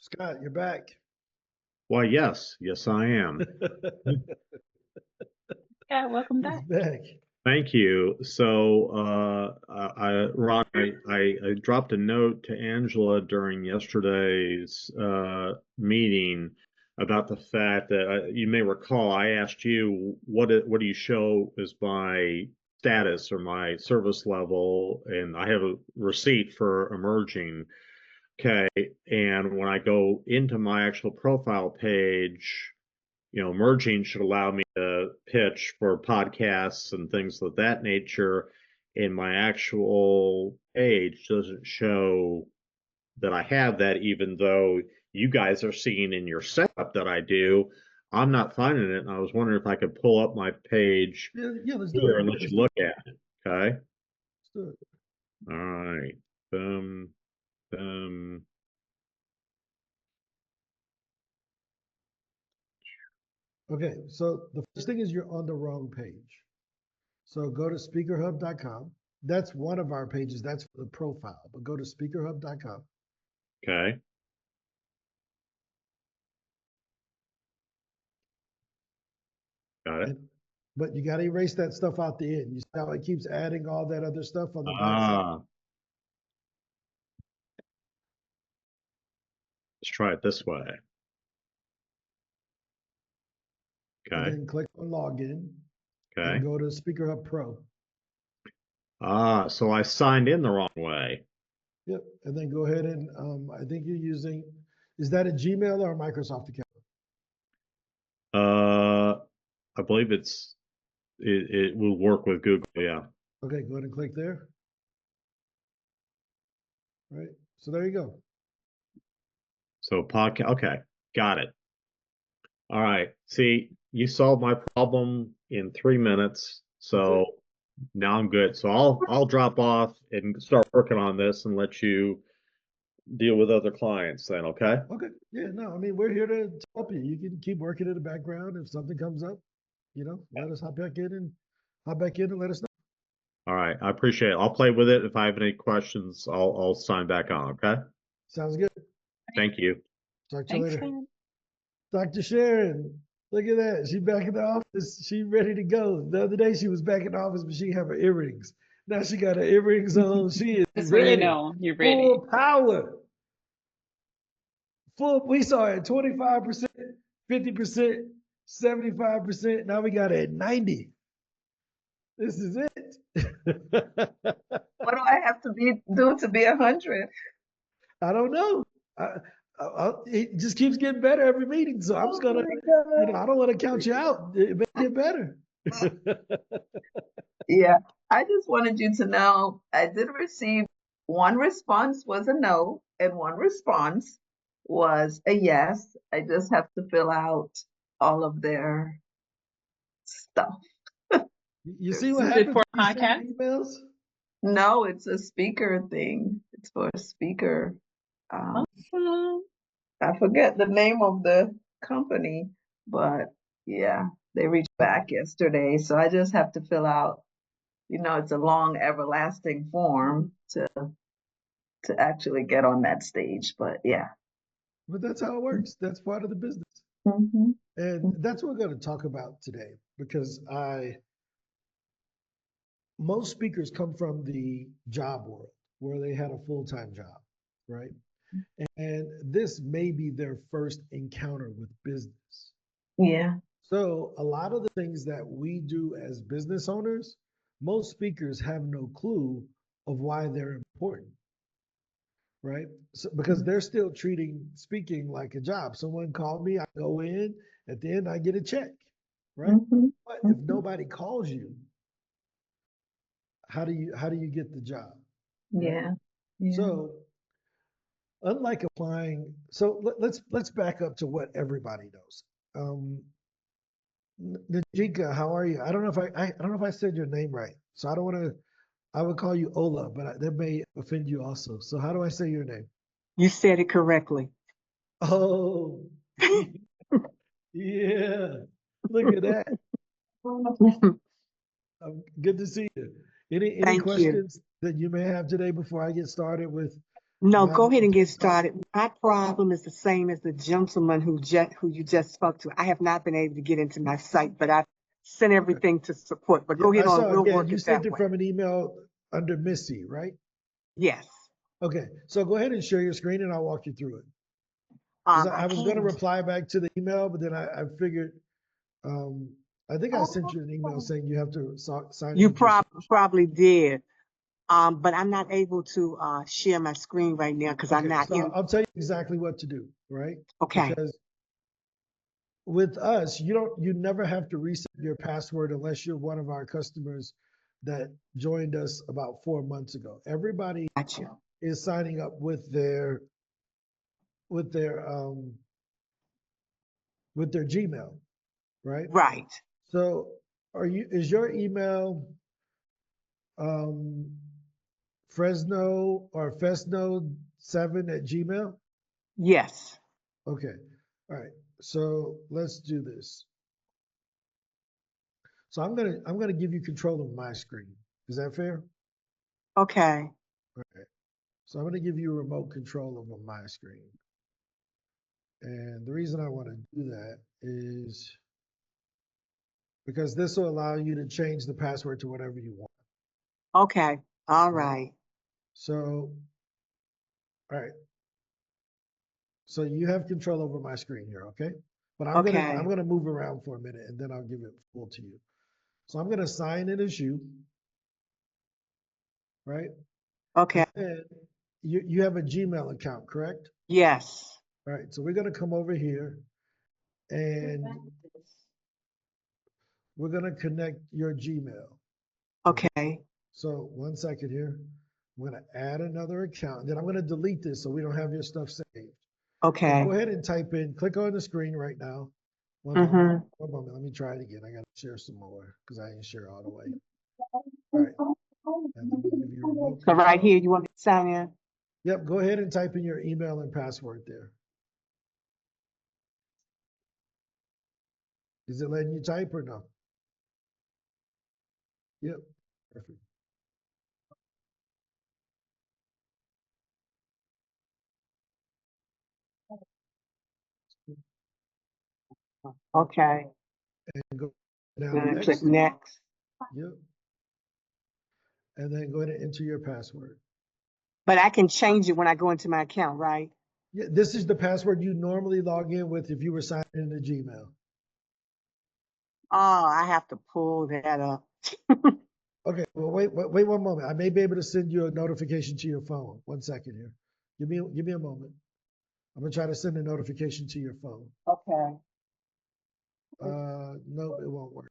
Scott, you're back. Why, yes, I am. Yeah, welcome He's back. back. Thank you. So, Ron, I dropped a note to Angela during yesterday's meeting about the fact that you may recall I asked you what do you show as my status or my service level, and I have a receipt for emerging. Okay, and when I go into my actual profile page, merging should allow me to pitch for podcasts and things of that nature. And my actual page doesn't show that I have that, even though you guys are seeing in your setup that I do. I'm not finding it, and I was wondering if I could pull up my page Yeah, let's do here it. and let you look at it. Okay. Let's do it. All right. Boom. Boom. Okay, so the first thing is you're on the wrong page. So go to SpeakerHUB.com. That's one of our pages. That's for the profile. But go to SpeakerHUB.com. Okay. Got it. But you got to erase that stuff out the end. You see how it keeps adding all that other stuff on the backside? Let's try it this way. And Okay. then click on Login Okay. and go to SpeakerHUB Pro. So I signed in the wrong way. Yep. And then go ahead and I think you're using, is that a Gmail or a Microsoft account? I believe it will work with Google. Yeah. Okay, go ahead and click there. All right. So there you go. So podcast. Okay, got it. All right. See, you solved my problem in 3 minutes. So now I'm good. So I'll drop off and start working on this and let you deal with other clients then. Okay. Okay. Yeah, no, I mean, we're here to help you. You can keep working in the background. If something comes up, let us hop back in and let us know. All right. I appreciate it. I'll play with it. If I have any questions, I'll sign back on. Okay. Sounds good. Thank you. Talk to you Thanks, later. Sharon. Dr. Sharon, look at that. She back in the office. She ready to go. The other day she was back in the office, but she have her earrings. Now she got her earrings on. She is That's ready. when you know you're ready. Full power. We saw it at 25%, 50%, 75%. Now we got it at 90. This is it. What do I have to do to be 100? I don't know. It just keeps getting better every meeting. So I'm just gonna, I don't want to count you out. It may get better. Yeah, I just wanted you to know I did receive one response was a no, and one response was a yes. I just have to fill out all of their stuff. You see what Is it happens for when you send podcast? emails? No, it's a speaker thing. It's for a speaker. Awesome. I forget the name of the company, but yeah, they reached back yesterday. So I just have to fill out, it's a long, everlasting form to actually get on that stage. But yeah. But that's how it works. That's part of the business. Mm-hmm. And that's what we're going to talk about today because most speakers come from the job world where they had a full-time job, right? And this may be their first encounter with business. Yeah. So a lot of the things that we do as business owners, most speakers have no clue of why they're important, right? So, because they're still treating speaking like a job. Someone called me, I go in, at the end I get a check, right? Mm-hmm. But if nobody calls you, how do you get the job? Right? Yeah. Yeah. So unlike applying, so let's back up to what everybody knows. Najika, how are you? I don't know if I don't know if I said your name right. So I don't want to. I would call you Ola, but that may offend you also. So how do I say your name? You said it correctly. Oh, yeah. Look at that. Good to see you. Any Thank you. questions that you may have today before I get started with No, Not go ahead and get started. My problem is the same as the gentleman who you just spoke to. I have not been able to get into my site, but I've sent everything to support. But go Yeah, I ahead on, saw we'll it. Yeah, work you it sent that it way. from an email under Missy, right? Yes. Okay, so go ahead and share your screen and I'll walk you through it. 'Cause I was going to reply back to the email, but then I figured, I think I sent you an email saying you have to sign You in. with your- probably did. But I'm not able to share my screen right now because I'm Okay, not so in. I'll tell you exactly what to do, right? Okay. Because with us, you never have to reset your password unless you're one of our customers that joined us about 4 months ago. Everybody Gotcha. is signing up with their Gmail, right? Right. So is your email um, Fresno or Fesno7@Gmail? Yes. Okay. All right. So let's do this. So I'm gonna give you control of my screen. Is that fair? Okay. All right. So I'm gonna give you remote control over my screen. And the reason I want to do that is because this will allow you to change the password to whatever you want. Okay. All right. So, all right. So you have control over my screen here, okay? But I'm Okay. gonna move around for a minute and then I'll give it full to you. So I'm gonna sign in as you, right? Okay. And you have a Gmail account, correct? Yes. All right. So we're gonna come over here and we're gonna connect your Gmail. Okay. So 1 second here. I'm gonna add another account. Then I'm gonna delete this so we don't have your stuff saved. Okay. Go ahead and type in, click on the screen right now. One Mm-hmm. moment. One moment. Let me try it again. I gotta share some more because I didn't share all the way. All right. And let me give you a remote So right control. here, you want me to sign in? Yep. Go ahead and type in your email and password there. Is it letting you type or no? Yep. Perfect. Okay. And go down Then to I click next. next. Yep. And then go ahead and enter your password. But I can change it when I go into my account, right? Yeah, this is the password you normally log in with if you were signed into Gmail. Oh, I have to pull that up. Okay, well, wait 1 moment. I may be able to send you a notification to your phone. 1 second here. Give me a moment. I'm gonna try to send a notification to your phone. Okay. No, it won't work.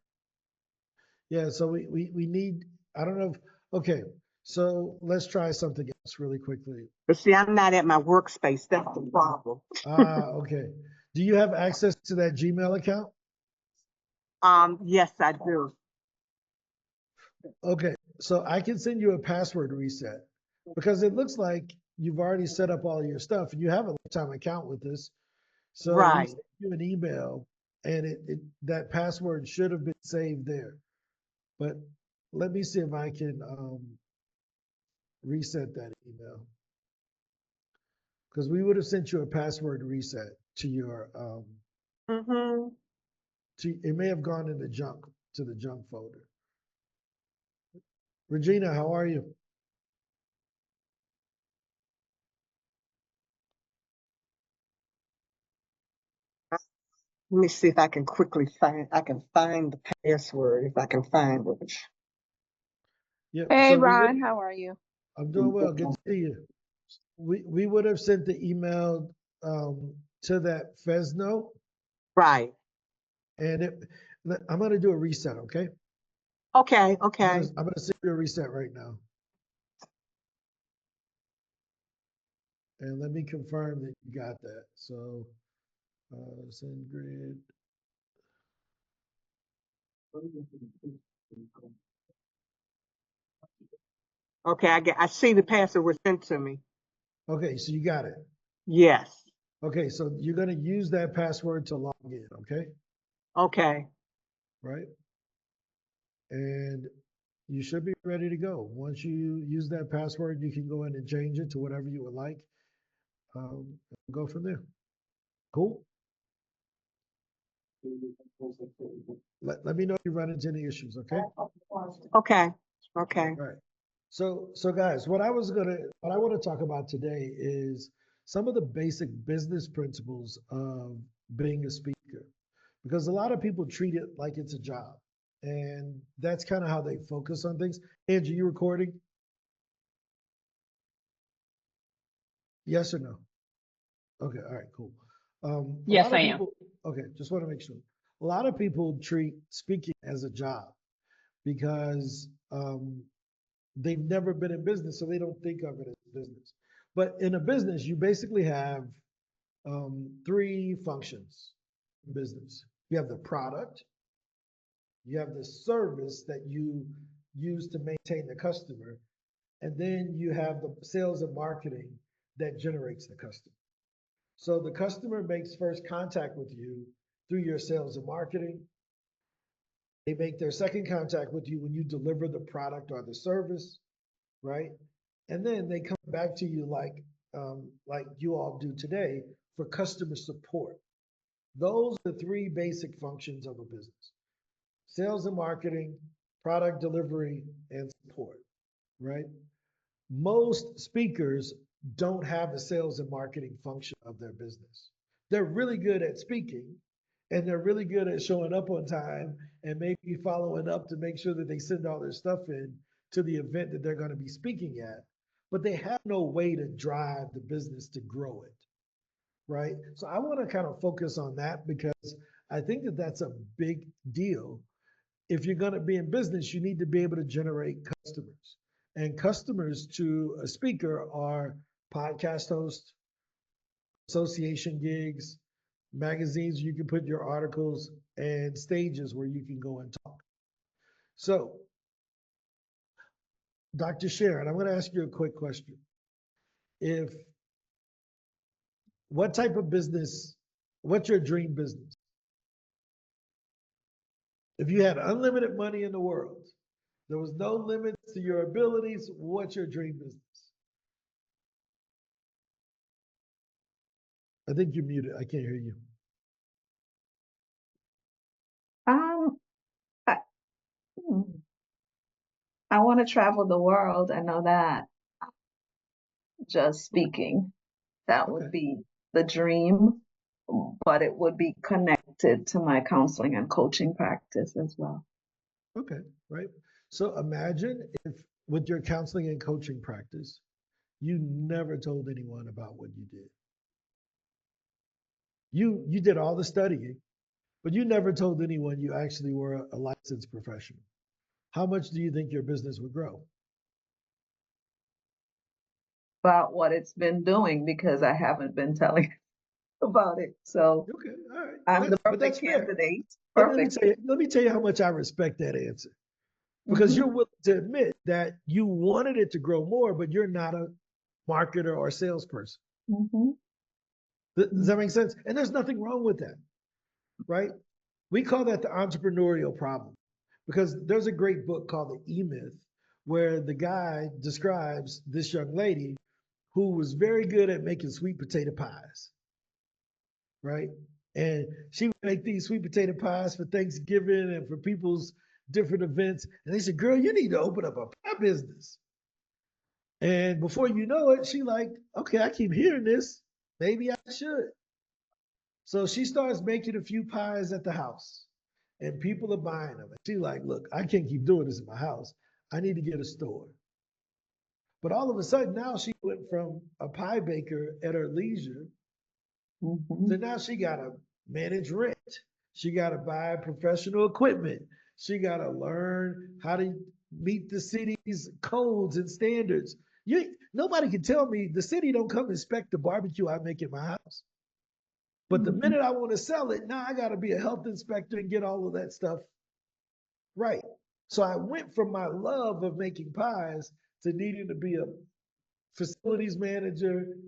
Yeah, so we need, I don't know if, okay, so let's try something else really quickly. But see, I'm not at my workspace. That's the problem. Okay. Do you have access to that Gmail account? Yes, I do. Okay, so I can send you a password reset because it looks like you've already set up all your stuff and you have a lifetime account with this. So we Right. sent you an email and that password should have been saved there. But let me see if I can reset that email because we would have sent you a password reset to your Mm-hmm. it may have gone in the junk to the junk folder. Regina, how are you? Let me see if I can quickly find. I can find the password if I can find it. Yeah. Hey, So Ron, how are you? I'm doing well. Good to see you. We would have sent the email to that Fesno, Right. and I'm gonna do a reset. Okay. Okay. Okay. I'm gonna send you a reset right now, and let me confirm that you got that. So send grid. Okay. I see the password was sent to me. Okay, so you got it. Yes. Okay, so you're gonna use that password to log in. Okay. Okay. Right. And you should be ready to go. Once you use that password, you can go in and change it to whatever you would like. Go from there. Cool. Let me know if you run into any issues, okay? Okay. Okay. All right. So guys, what I want to talk about today is some of the basic business principles of being a speaker, because a lot of people treat it like it's a job, and that's kind of how they focus on things. Angie, you recording? Yes or no? Okay, all right, cool. A Yes, lot I of am. people, okay, just want to make sure. A lot of people treat speaking as a job because they've never been in business, so they don't think of it as business. But in a business, you basically have three functions in business. You have the product, you have the service that you use to maintain the customer, and then you have the sales and marketing that generates the customer. So the customer makes first contact with you through your sales and marketing. They make their second contact with you when you deliver the product or the service, right? And then they come back to you like you all do today for customer support. Those are the three basic functions of a business: sales and marketing, product delivery, and support, right? Most speakers don't have a sales and marketing function of their business. They're really good at speaking, and they're really good at showing up on time and maybe following up to make sure that they send all their stuff in to the event that they're going to be speaking at. But they have no way to drive the business to grow it, right? So I want to kind of focus on that because I think that that's a big deal. If you're going to be in business, you need to be able to generate customers. And customers to a speaker are podcast hosts, association gigs, magazines you can put your articles, and stages where you can go and talk. So, Dr. Sharon, I'm going to ask you a quick question. What type of business, what's your dream business? If you had unlimited money in the world, there was no limits to your abilities, what's your dream business? I think you're muted. I can't hear you. I, I want to travel the world. I know that. Just speaking, that would Okay. be the dream, but it would be connected to my counseling and coaching practice as well. Okay, right. So imagine if with your counseling and coaching practice, you never told anyone about what you did. You did all the studying, but you never told anyone you actually were a licensed professional. How much do you think your business would grow? About what it's been doing because I haven't been telling about it. So Okay, all right. I'm the But that's perfect fair. candidate. But Perfect. let me tell you how much I respect that answer. Because Mhm. you're willing to admit that you wanted it to grow more, but you're not a marketer or salesperson. Mhm. Does that make sense? And there's nothing wrong with that, right? We call that the entrepreneurial problem because there's a great book called The E-Myth where the guy describes this young lady who was very good at making sweet potato pies, right? And she would make these sweet potato pies for Thanksgiving and for people's different events. And they said, girl, you need to open up a pie business. And before you know it, she like, okay, I keep hearing this. Maybe I should. So she starts making a few pies at the house and people are buying them. And she's like, look, I can't keep doing this in my house. I need to get a store. But all of a sudden now she went from a pie baker at her leisure Mhm. to now she got to manage rent. She got to buy professional equipment. She got to learn how to meet the city's codes and standards. Nobody can tell me the city don't come inspect the barbecue I make in my house. But the Mhm. minute I want to sell it, now I got to be a health inspector and get all of that stuff right. So I went from my love of making pies to needing to be a facilities manager,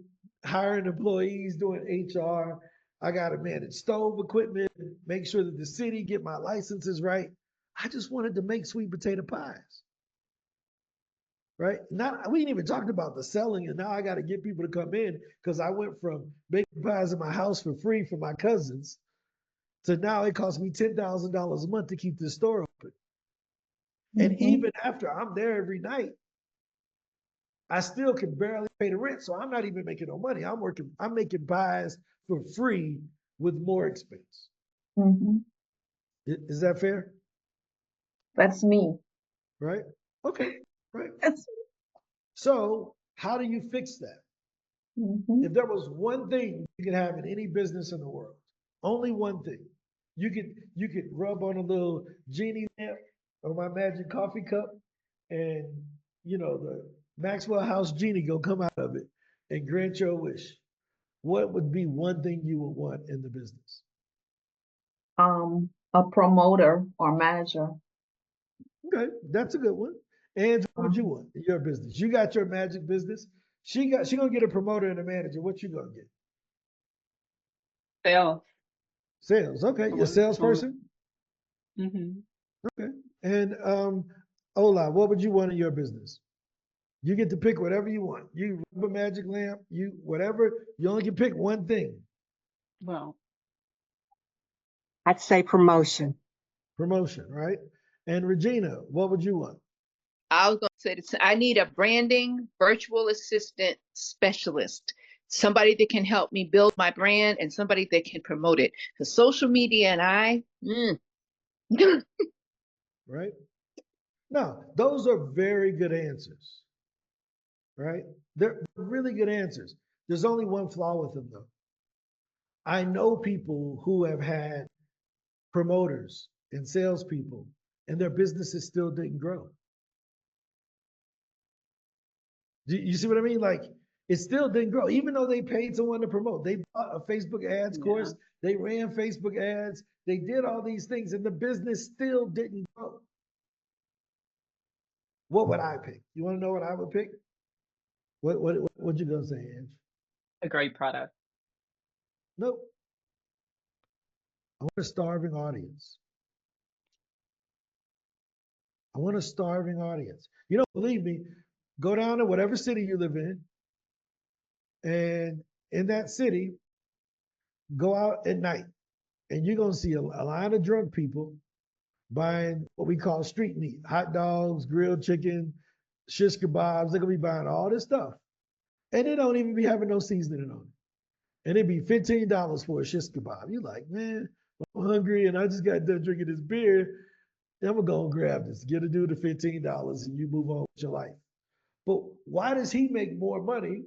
hiring employees, doing HR. I got to manage stove equipment, make sure that the city get my licenses right. I just wanted to make sweet potato pies. right? Not, we ain't even talked about the selling, and now I got to get people to come in because I went from baking pies in my house for free for my cousins to now it costs me $10,000 a month to keep this store open. And even after I'm there every night, I still can barely pay the rent. So I'm not even making no money. I'm making pies for free with more expense. Is that fair? That's me. Right? Okay. Right. That's So how do you fix that? If there was one thing you could have in any business in the world, only one thing, you could rub on a little genie lamp on my magic coffee cup, and the Maxwell House genie go come out of it and grant your wish. What would be one thing you would want in the business? a promoter or manager. Okay, that's a good one. And what would you want in your business? You got your magic business. She gonna get a promoter and a manager. What you gonna get? Sales. Sales. Okay, your salesperson. Okay. And Ola, what would you want in your business? You get to pick whatever you want. You rub a magic lamp, you whatever. You only can pick one thing. Well, I'd say promotion. Promotion, right? And Regina, what would you want? I was going to say this. I need a branding virtual assistant specialist, somebody that can help me build my brand and somebody that can promote it. Because social media and Right? No, those are very good answers. Right? They're really good answers. There's only one flaw with them, though. I know people who have had promoters and salespeople, and their businesses still didn't grow. Do you see what I mean? Like, it still didn't grow, even though they paid someone to promote. They bought a Facebook ads course, they ran Facebook ads, they did all these things, and the business still didn't grow. What would I pick? You want to know what I would pick? What you gonna say, Ange? a great product. Nope. I want a starving audience. I want a starving audience. You don't believe me? Go down to whatever city you live in, and in that city, go out at night, and you're gonna see a line of drunk people buying what we call street meat, hot dogs, grilled chicken, shish kebabs. They're gonna be buying all this stuff, and they don't even be having no seasoning on it. And it'd be $15 for a shish kebab. You're like, man, I'm hungry, and I just got done drinking this beer. I'm gonna go and grab this. Get a dude the $15, and you move on with your life. But why does he make more money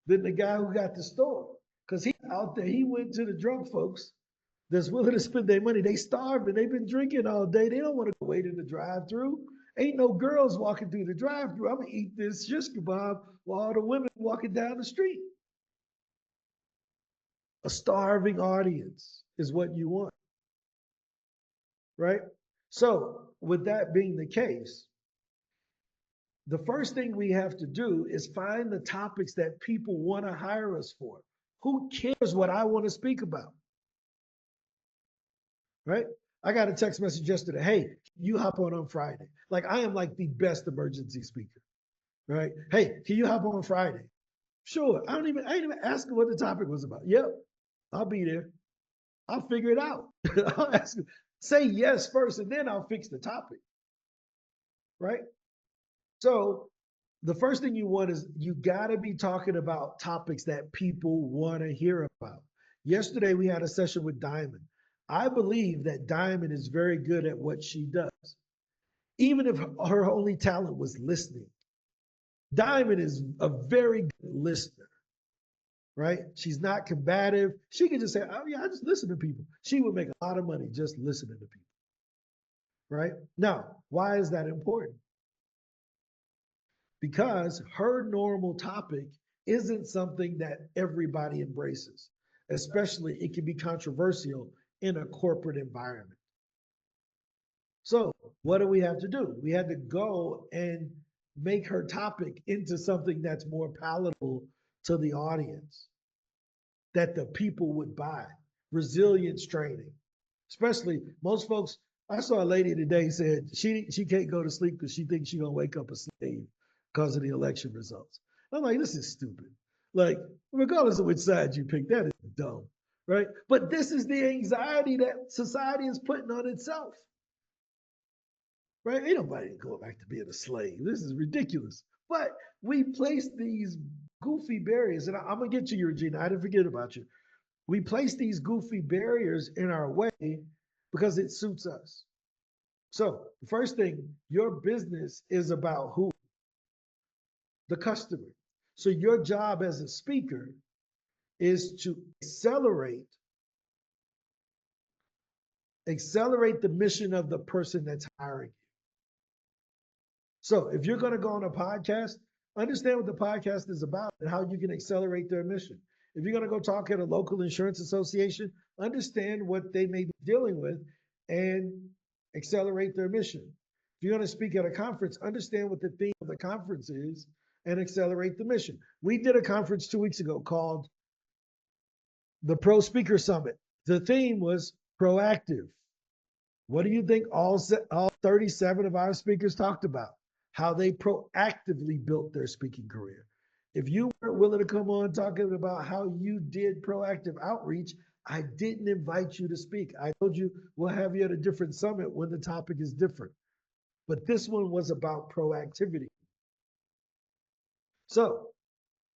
than the guy who got the store? Because he's out there. He went to the drunk folks that's willing to spend their money. They starved and they've been drinking all day. They don't want to wait in the drive-through. Ain't no girls walking through the drive-through. I'm gonna eat this shish kebab while all the women walking down the street. A starving audience is what you want, right? So with that being the case, the first thing we have to do is find the topics that people want to hire us for. Who cares what I want to speak about? Right? I got a text message yesterday. Hey, you hop on Friday. Like, I am like the best emergency speaker. Right? Hey, can you hop on Friday? Sure. I ain't even ask what the topic was about. Yep, I'll be there. I'll figure it out. I'll ask, say yes first, and then I'll fix the topic. Right? So the first thing you want is you got to be talking about topics that people want to hear about. Yesterday, we had a session with Diamond. I believe that Diamond is very good at what she does. Even if her only talent was listening, Diamond is a very good listener, right? She's not combative. She can just say, oh yeah, I just listen to people. She would make a lot of money just listening to people, right? Now, why is that important? Because her normal topic isn't something that everybody embraces, especially it can be controversial in a corporate environment. So what do we have to do? We had to go and make her topic into something that's more palatable to the audience, that the people would buy. Resilience training, especially most folks. I saw a lady today said she can't go to sleep because she thinks she's gonna wake up a slave because of the election results. I'm like, this is stupid. Like, regardless of which side you pick, that is dumb, right? But this is the anxiety that society is putting on itself, right? Ain't nobody going back to being a slave. This is ridiculous. But we place these goofy barriers, and I'm gonna get to you, Regina. I didn't forget about you. We place these goofy barriers in our way because it suits us. So the first thing, your business is about who? The customer. So your job as a speaker is to accelerate the mission of the person that's hiring you. So if you're going to go on a podcast, understand what the podcast is about and how you can accelerate their mission. If you're going to go talk at a local insurance association, understand what they may be dealing with and accelerate their mission. If you're going to speak at a conference, understand what the theme of the conference is and accelerate the mission. We did a conference 2 weeks ago called the Pro Speaker Summit. The theme was proactive. What do you think all 37 of our speakers talked about? How they proactively built their speaking career. If you weren't willing to come on talking about how you did proactive outreach, I didn't invite you to speak. I told you we'll have you at a different summit when the topic is different. But this one was about proactivity. So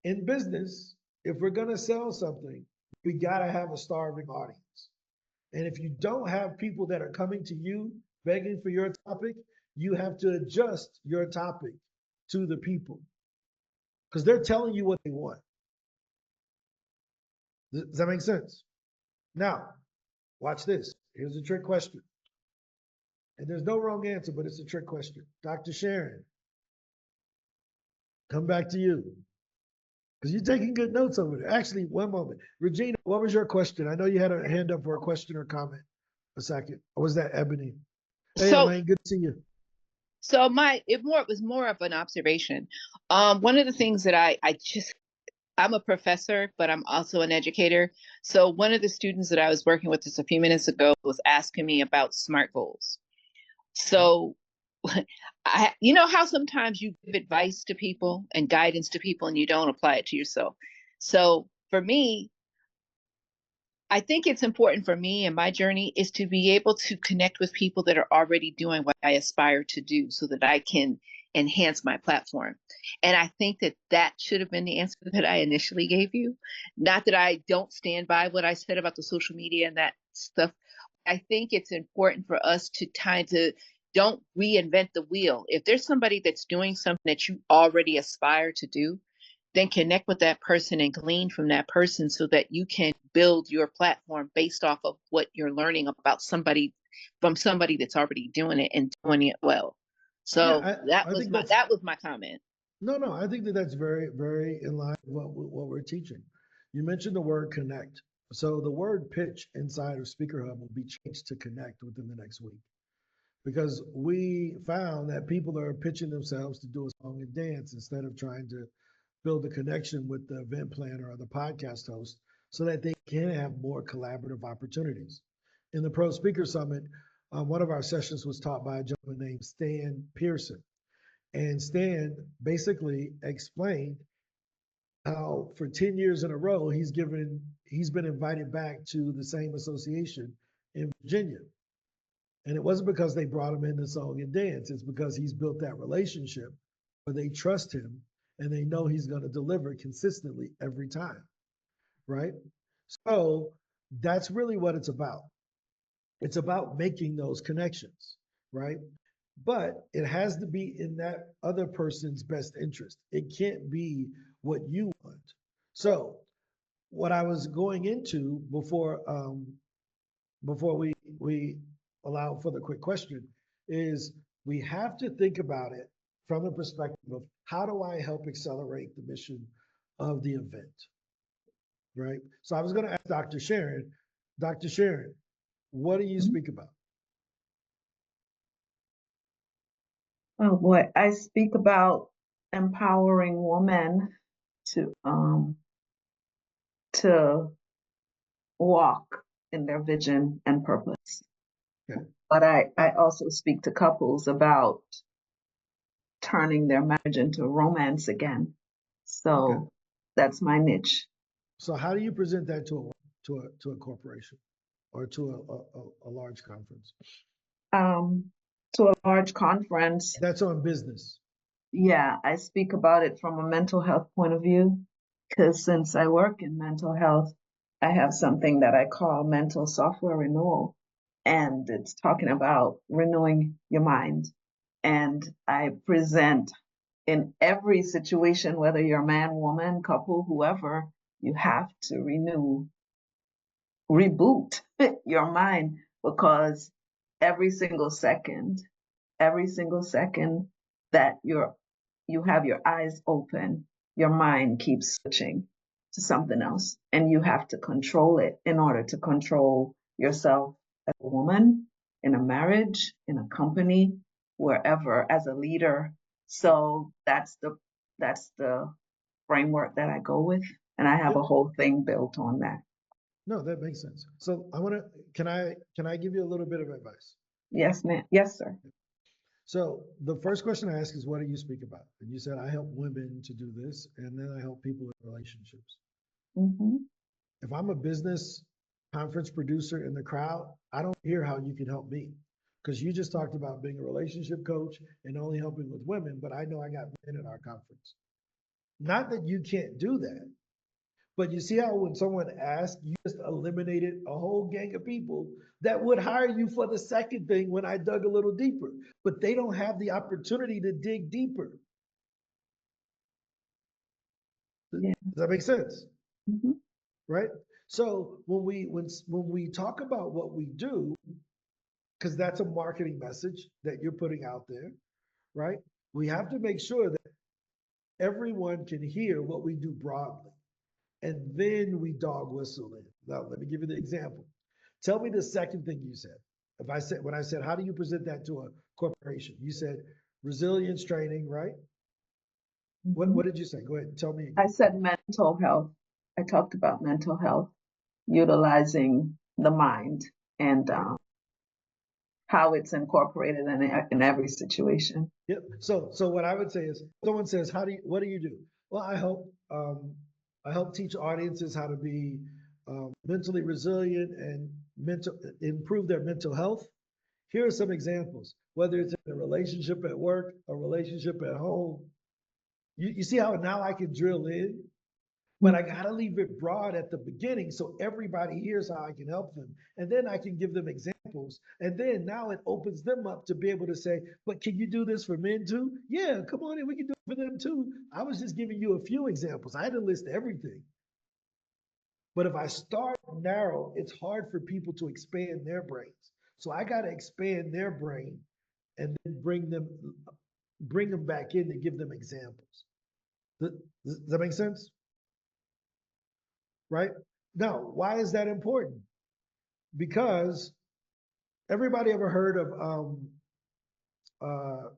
in business, if we're going to sell something, we got to have a starving audience. And if you don't have people that are coming to you begging for your topic, you have to adjust your topic to the people because they're telling you what they want. Does that make sense? Now, watch this. Here's a trick question. And there's no wrong answer, but it's a trick question. Dr. Sharon, come back to you because you're taking good notes over there. Actually, one moment. Regina, what was your question? I know you had a hand up for a question or comment. A second. Or was that Ebony? Hey, So, Elaine, good to see you. so it was more of an observation. One of the things that I'm a professor, but I'm also an educator. So one of the students that I was working with just a few minutes ago was asking me about SMART goals. So you know how sometimes you give advice to people and guidance to people and you don't apply it to yourself. So for me, I think it's important for me and my journey is to be able to connect with people that are already doing what I aspire to do so that I can enhance my platform. And I think that should have been the answer that I initially gave you. Not that I don't stand by what I said about the social media and that stuff. I think it's important for us to don't reinvent the wheel. If there's somebody that's doing something that you already aspire to do, then connect with that person and glean from that person so that you can build your platform based off of what you're learning about somebody that's already doing it and doing it well. So Yeah, that was my comment. No, I think that's very, very in line with what we're teaching. You mentioned the word connect. So the word pitch inside of SpeakerHUB will be changed to connect within the next week because we found that people are pitching themselves to do a song and dance instead of trying to build a connection with the event planner or the podcast host so that they can have more collaborative opportunities. In the Pro Speaker Summit, one of our sessions was taught by a gentleman named Stan Pearson. And Stan basically explained how for 10 years in a row, he's been invited back to the same association in Virginia. And it wasn't because they brought him in to song and dance. It's because he's built that relationship where they trust him and they know he's going to deliver consistently every time, right? So that's really what it's about. It's about making those connections, right? But it has to be in that other person's best interest. It can't be what you want. So what I was going into before we allow for the quick question is we have to think about it from the perspective of how do I help accelerate the mission of the event, right? So I was going to ask Dr. Sharon, what do you speak about? Oh boy, I speak about empowering women to walk in their vision and purpose. Okay. But I also speak to couples about turning their marriage into romance again. So Okay. that's my niche. So how do you present that to a corporation or to a large conference? To a large conference, That's on business. yeah, I speak about it from a mental health point of view, because since I work in mental health, I have something that I call mental software renewal, and it's talking about renewing your mind. And I present in every situation, whether you're man, woman, couple, whoever, you have to reboot your mind, because every single second, every single second that you have your eyes open, your mind keeps switching to something else, and you have to control it in order to control yourself as a woman, in a marriage, in a company, wherever, as a leader. So that's the framework that I go with, and I have Yep. a whole thing built on that. No, that makes sense. So can I give you a little bit of advice? Yes, ma'am. Yes, sir. So the first question I ask is, what do you speak about? And you said, I help women to do this, and then I help people in relationships. Hmm. If I'm a business conference producer in the crowd, I don't hear how you can help me, because you just talked about being a relationship coach and only helping with women, but I know I got men at our conference. Not that you can't do that, but you see how when someone asks, you just eliminated a whole gang of people that would hire you for the second thing when I dug a little deeper, but they don't have the opportunity to dig deeper. Yeah. Does that make sense? Hmm. Right? So when we talk about what we do, because that's a marketing message that you're putting out there, right? We have to make sure that everyone can hear what we do broadly. And then we dog whistle in. Now, let me give you the example. Tell me the second thing you said. When I said, how do you present that to a corporation? You said resilience training, right? What did you say? Go ahead, tell me. I said mental health. I talked about mental health, utilizing the mind, and how it's incorporated in every situation. Yep. So what I would say is, someone says, what do you do? Well, I help teach audiences how to be mentally resilient and improve their mental health. Here are some examples. Whether it's in a relationship at work, a relationship at home, you see how now I can drill in, but I gotta leave it broad at the beginning so everybody hears how I can help them. And then I can give them examples. And then now it opens them up to be able to say, but can you do this for men too? Yeah, come on in, we can do it for them too. I was just giving you a few examples. I didn't list everything. But if I start narrow, it's hard for people to expand their brains. So I gotta expand their brain and then bring them back in to give them examples. Does that make sense? Right? Now, why is that important? Because everybody ever heard of uh,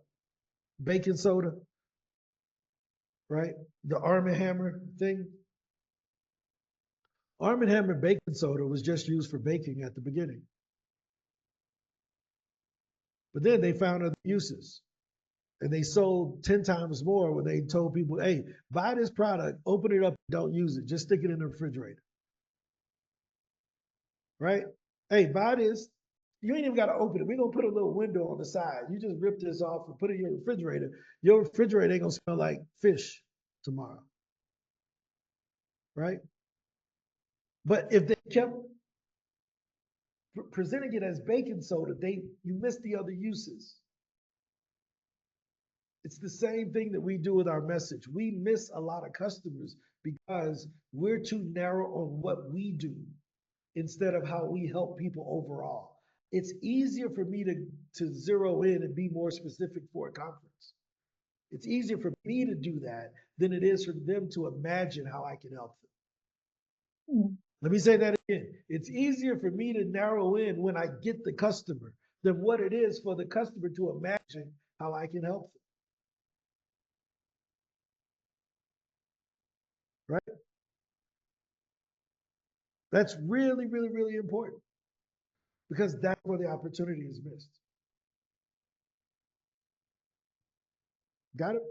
baking soda, right? The Arm & Hammer thing. Arm & Hammer baking soda was just used for baking at the beginning. But then they found other uses. And they sold 10 times more when they told people, hey, buy this product, open it up, don't use it, just stick it in the refrigerator. Right? Hey, buy this. You ain't even got to open it. We're going to put a little window on the side. You just rip this off and put it in your refrigerator. Your refrigerator ain't going to smell like fish tomorrow. Right? But if they kept presenting it as baking soda, you missed the other uses. It's the same thing that we do with our message. We miss a lot of customers because we're too narrow on what we do instead of how we help people overall. It's easier for me to zero in and be more specific for a conference. It's easier for me to do that than it is for them to imagine how I can help them. Let me say that again. It's easier for me to narrow in when I get the customer than what it is for the customer to imagine how I can help them. Right? That's really, really, really important because that's where the opportunity is missed. Got it?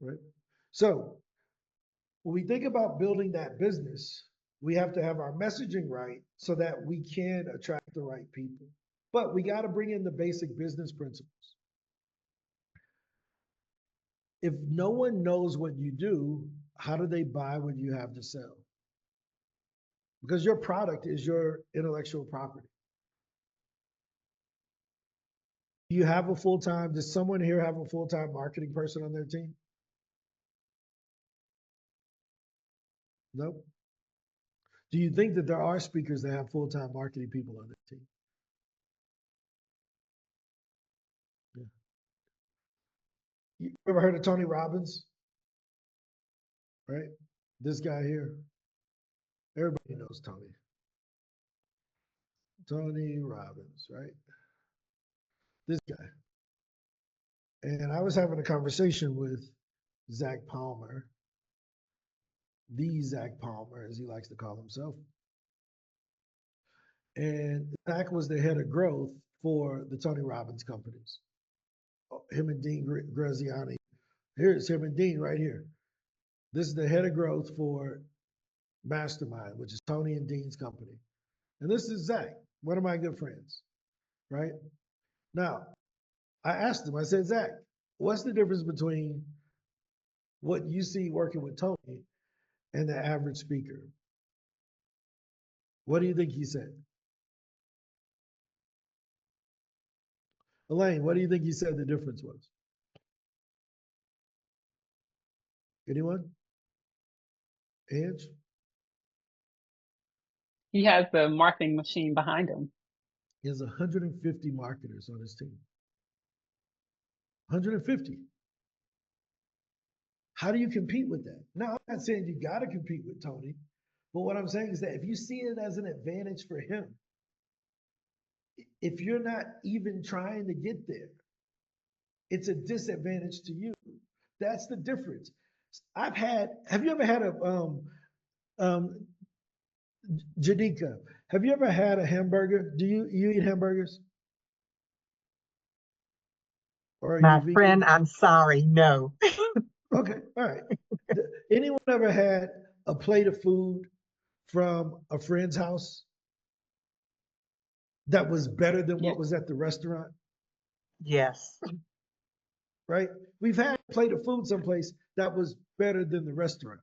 Right. So when we think about building that business, we have to have our messaging right so that we can attract the right people. But we got to bring in the basic business principles. If no one knows what you do, how do they buy what you have to sell? Because your product is your intellectual property. Do you have a full-time, does someone here have a full-time marketing person on their team? Nope. Do you think that there are speakers that have full-time marketing people on their team? Yeah. You ever heard of Tony Robbins? Right? This guy here. Everybody knows Tony. Tony Robbins, right? This guy. And I was having a conversation with Zach Palmer, the Zach Palmer, as he likes to call himself. And Zach was the head of growth for the Tony Robbins companies. Him and Dean Graziani. Here's him and Dean right here. This is the head of growth for Mastermind, which is Tony and Dean's company. And this is Zach, one of my good friends, right? Now, I asked him, I said, Zach, what's the difference between what you see working with Tony and the average speaker? What do you think he said? Elaine, what do you think he said the difference was? Anyone? Ange? He has the marketing machine behind him. He has 150 marketers on his team. 150. How do you compete with that? Now, I'm not saying you got to compete with Tony, but what I'm saying is that if you see it as an advantage for him, if you're not even trying to get there, it's a disadvantage to you. That's the difference. Have you ever had Janika, have you ever had a hamburger? Do you eat hamburgers? Or are My you vegan? friend, I'm sorry, no. Okay, all right. Anyone ever had a plate of food from a friend's house that was better than what was at the restaurant? Yes. Right? We've had a plate of food someplace that was better than the restaurant.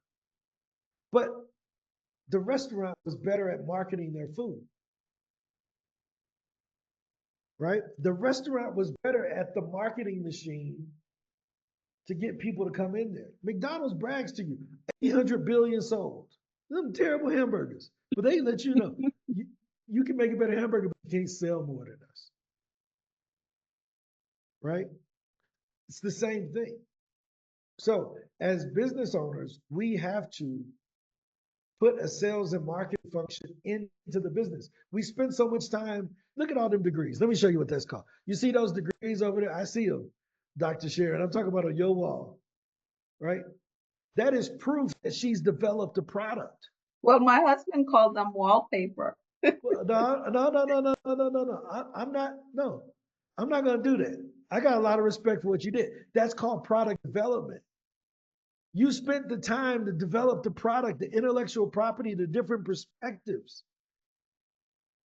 But the restaurant was better at marketing their food. Right? The restaurant was better at the marketing machine to get people to come in there. McDonald's brags to you, 800 billion sold. Them terrible hamburgers. But they let you know, you can make a better hamburger, but you can't sell more than us. Right? It's the same thing. So as business owners, we have to put a sales and marketing function into the business. We spend so much time, look at all them degrees. Let me show you what that's called. You see those degrees over there? I see them, Dr. Sharon. I'm talking about on your wall, right? That is proof that she's developed a product. Well, my husband called them wallpaper. Well, no. I'm not going to do that. I got a lot of respect for what you did. That's called product development. You spent the time to develop the product, the intellectual property, the different perspectives.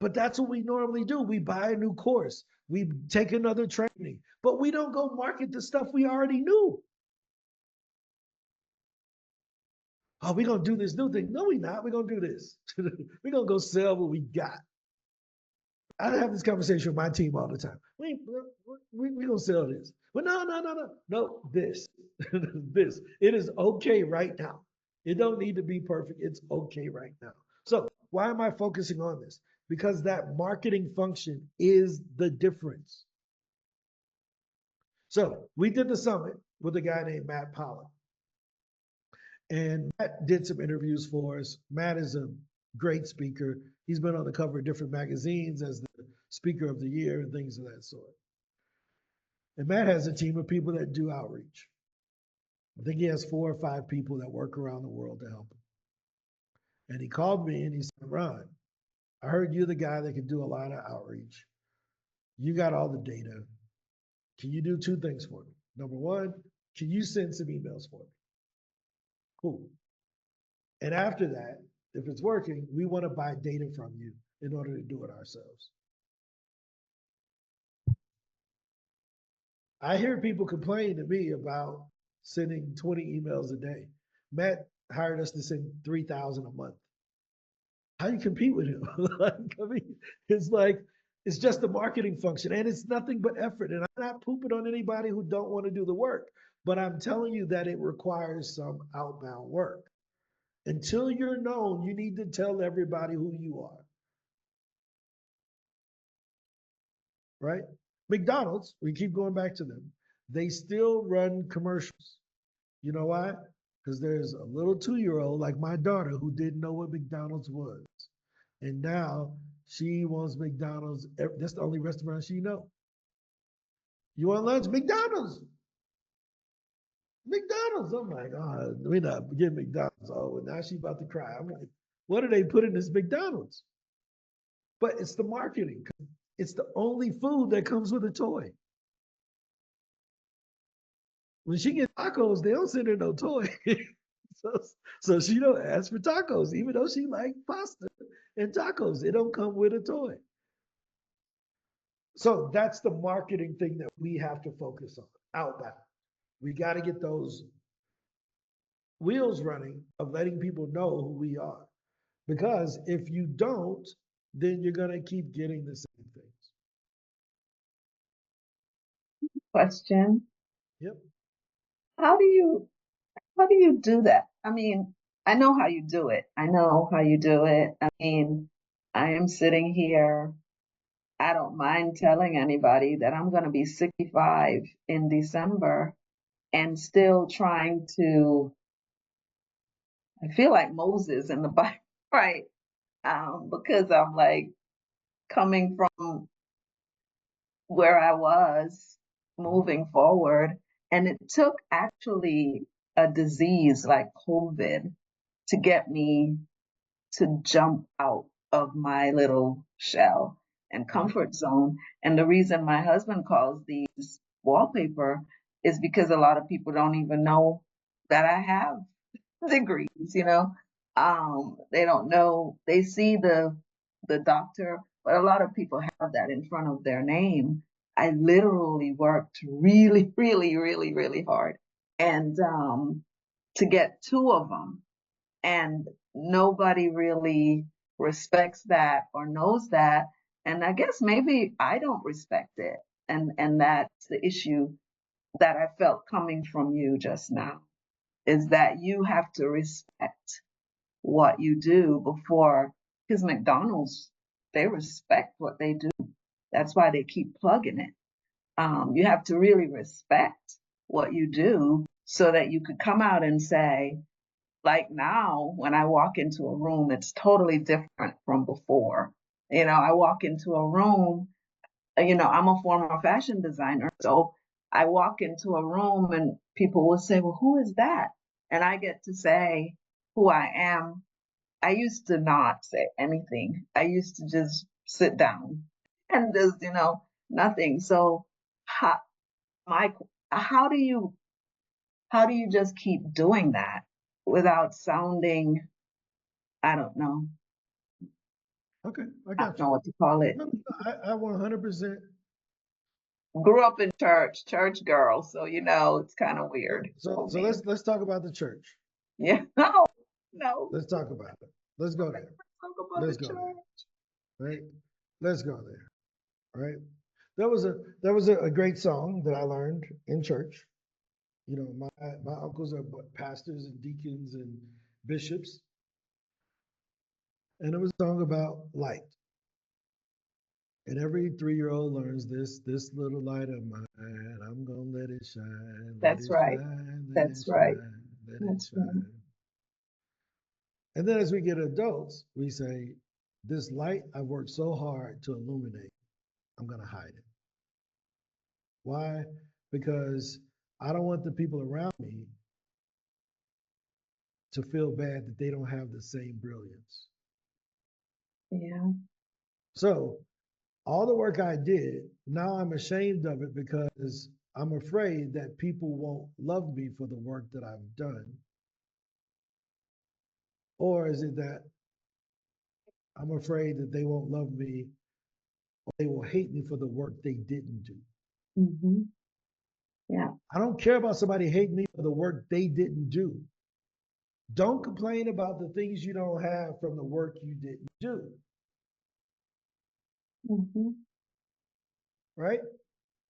But that's what we normally do. We buy a new course. We take another training, but we don't go market the stuff we already knew. Oh, we're going to do this new thing. No, we're not. We're going to do this. We're going to go sell what we got. I have this conversation with my team all the time. We're going to sell this. But no, this. This. It is okay right now. It don't need to be perfect. It's okay right now. So why am I focusing on this? Because that marketing function is the difference. So we did the summit with a guy named Matt Pollock. And Matt did some interviews for us. Matt is a great speaker. He's been on the cover of different magazines as the speaker of the year and things of that sort. And Matt has a team of people that do outreach. I think he has 4 or 5 people that work around the world to help him. And he called me and he said, Ron, I heard you're the guy that can do a lot of outreach. you got all the data. Can you do two things for me? Number one, can you send some emails for me? Cool. And after that, if it's working, we want to buy data from you in order to do it ourselves. I hear people complain to me about sending 20 emails a day. Matt hired us to send 3,000 a month. How do you compete with him? Like, I mean, it's like, it's just a marketing function and it's nothing but effort. And I'm not pooping on anybody who don't want to do the work, but I'm telling you that it requires some outbound work. Until you're known, you need to tell everybody who you are. Right? McDonald's, we keep going back to them, they still run commercials. You know why? Because there's a little 2-year-old like my daughter who didn't know what McDonald's was. And now she wants McDonald's. That's the only restaurant she knows. You want lunch? McDonald's. McDonald's. I'm like, oh, we're not getting McDonald's. Oh, and now she's about to cry. I'm like, what do they put in this McDonald's? But it's the marketing. It's the only food that comes with a toy. When she gets tacos, they don't send her no toy. so she don't ask for tacos, even though she like pasta and tacos. It don't come with a toy. So that's the marketing thing that we have to focus on, outbound. We got to get those wheels running of letting people know who we are. Because if you don't, then you're going to keep getting the same things. Question. Yep. How do you do that? I mean, I know how you do it. I know how you do it. I mean, I am sitting here. I don't mind telling anybody that I'm going to be 65 in December and still trying to, I feel like Moses in the Bible, right? Because I'm like coming from where I was moving forward. And it took actually a disease like COVID to get me to jump out of my little shell and comfort zone. And the reason my husband calls these wallpaper is because a lot of people don't even know that I have degrees, you know. They don't know, they see the doctor, but a lot of people have that in front of their name. I literally worked really, really, really, really hard and to get 2 of them, and nobody really respects that or knows that. And I guess maybe I don't respect it. And that's the issue that I felt coming from you just now, is that you have to respect what you do before, because McDonald's, they respect what they do. That's why they keep plugging it. You have to really respect what you do so that you could come out and say, like now, when I walk into a room, it's totally different from before. You know, I walk into a room, you know, I'm a former fashion designer. So I walk into a room and people will say, well, who is that? And I get to say who I am. I used to not say anything. I used to just sit down and just, you know, nothing. So how, Mike, how do you just keep doing that without sounding, I don't know, Okay, I I got don't you. know what to call it. No, I 100%. Grew up in church girl, so you know it's kind of weird So for so me. let's talk about the church. Yeah, no, no. Let's talk about it. Let's go there. Talk about Let's the go there. church. Right? Let's go there. Right? There was a great song that I learned in church. You know, my uncles are pastors and deacons and bishops, and it was a song about light. And every 3-year-old learns this little light of mine. I'm gonna let it shine, let That's it right. shine, let it That's right. shine, let it That's right. shine. And then as we get adults, we say, this light I've worked so hard to illuminate, I'm gonna hide it. Why? Because I don't want the people around me to feel bad that they don't have the same brilliance. Yeah. So All the work I did, now I'm ashamed of it because I'm afraid that people won't love me for the work that I've done. Or is it that I'm afraid that they won't love me or they will hate me for the work they didn't do? Mm-hmm. Yeah. I don't care about somebody hating me for the work they didn't do. Don't complain about the things you don't have from the work you didn't do. Mm-hmm. Right?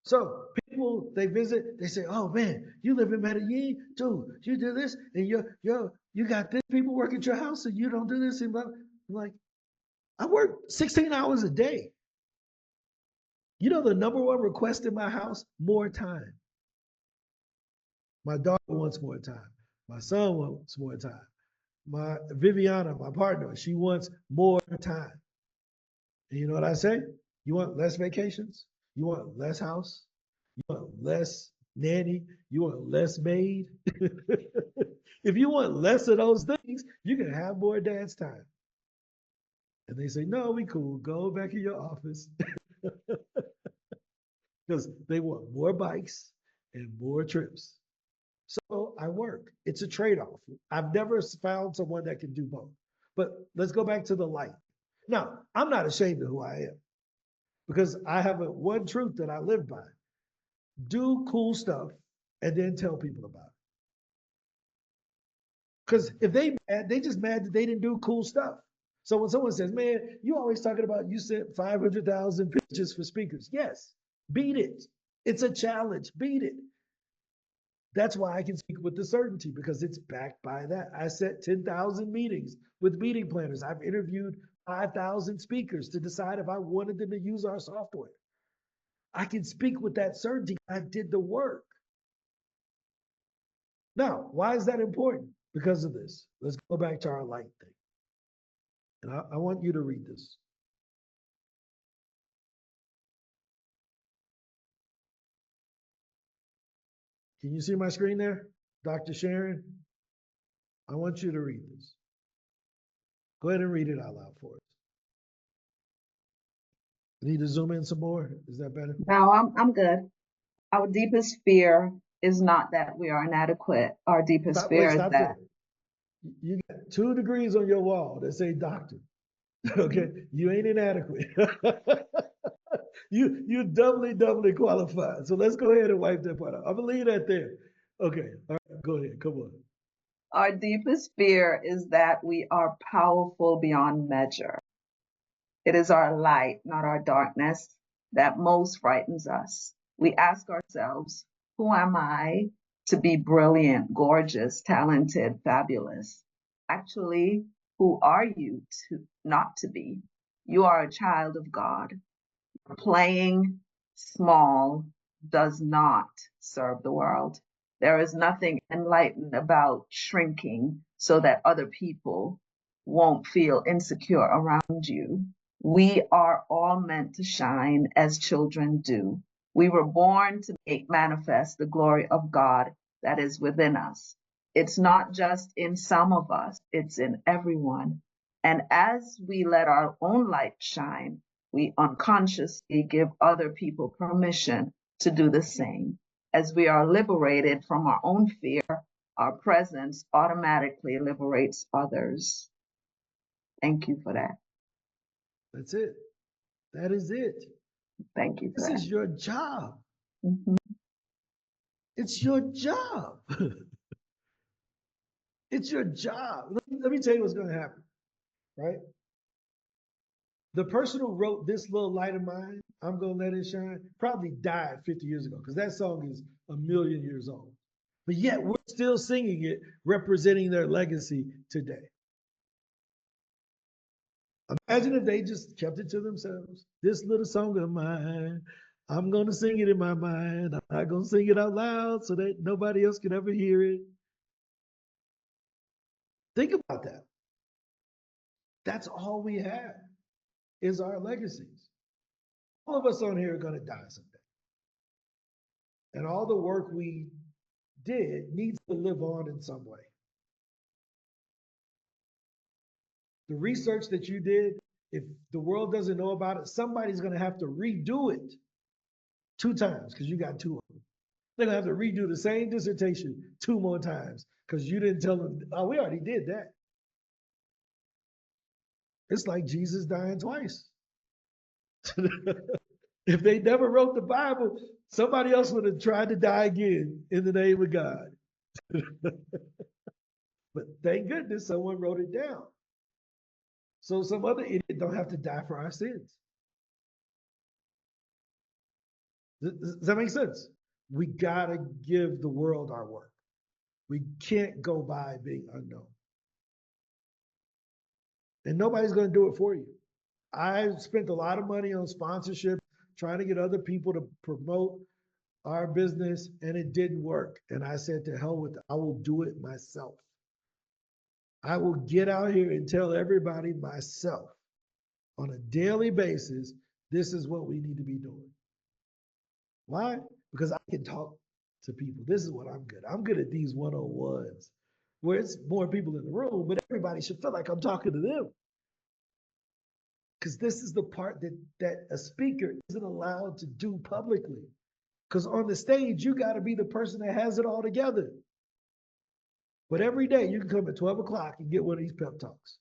So people, they visit, they say, "Oh man, you live in Medellin, dude. You do this, and you got this people work at your house, and you don't do this." And I'm like, I work 16 hours a day. You know the number one request in my house? More time. My daughter wants more time. My son wants more time. My Viviana, my partner, she wants more time. And you know what I say? You want less vacations? You want less house? You want less nanny? You want less maid? If you want less of those things, you can have more dance time. And they say, no, we cool. Go back in your office. Because they want more bikes and more trips. So I work. It's a trade-off. I've never found someone that can do both. But let's go back to the light. Now, I'm not ashamed of who I am because I have one truth that I live by. Do cool stuff and then tell people about it. Because if they mad, they just mad that they didn't do cool stuff. So when someone says, man, you always talking about you sent 500,000 pictures for speakers. Yes, beat it. It's a challenge. Beat it. That's why I can speak with the certainty because it's backed by that. I set 10,000 meetings with meeting planners. I've interviewed 5,000 speakers to decide if I wanted them to use our software. I can speak with that certainty. I did the work. Now, why is that important? Because of this. Let's go back to our light thing. And I want you to read this. Can you see my screen there, Dr. Sharon? I want you to read this. Go ahead and read it out loud for us. Need to zoom in some more? Is that better? No, I'm good. Our deepest fear is not that we are inadequate. Our deepest fear is Stop that there. You got 2 degrees on your wall that say doctor. Okay, you ain't inadequate. you doubly qualified. So let's go ahead and wipe that part out. I'm gonna leave that there. Okay, all right, go ahead. Come on. our deepest fear is that we are powerful beyond measure. It is our light, not our darkness, that most frightens us. We ask ourselves, who am I to be brilliant, gorgeous, talented, fabulous? Actually, who are you to not to be? You are a child of God. Playing small does not serve the world. There is nothing enlightened about shrinking so that other people won't feel insecure around you. We are all meant to shine as children do. We were born to make manifest the glory of God that is within us. It's not just in some of us, it's in everyone. And as we let our own light shine, we unconsciously give other people permission to do the same. As we are liberated from our own fear, our presence automatically liberates others. Thank you for that. That's it. That is it. Thank you for This that. is your job. Mhm. It's your job. It's your job. Let me tell you what's going to happen, right? The person who wrote this little light of mine, I'm going to let it shine, probably died 50 years ago because that song is a million years old. But yet we're still singing it, representing their legacy today. Imagine if they just kept it to themselves. This little song of mine, I'm going to sing it in my mind. I'm not going to sing it out loud so that nobody else can ever hear it. Think about that. That's all we have is our legacies. All of us on here are going to die someday. And all the work we did needs to live on in some way. The research that you did If the world doesn't know about it, somebody's going to have to redo it 2 times because you got 2 of them. They're going to have to redo the same dissertation 2 more times because you didn't tell them, oh, we already did that. It's like Jesus dying twice. If they never wrote the Bible, somebody else would have tried to die again in the name of God. But thank goodness someone wrote it down. So some other idiot don't have to die for our sins. Does that make sense? We gotta give the world our work. We can't go by being unknown. And nobody's gonna do it for you. I spent a lot of money on sponsorship, trying to get other people to promote our business, and it didn't work. And I said, to hell with it, I will do it myself. I will get out here and tell everybody myself on a daily basis, this is what we need to be doing. Why? Because I can talk to people. This is what I'm good. I'm good at these one-on-ones where it's more people in the room, but everybody should feel like I'm talking to them. Because this is the part that a speaker isn't allowed to do publicly. Because on the stage, you got to be the person that has it all together. But every day you can come at 12 o'clock and get one of these pep talks.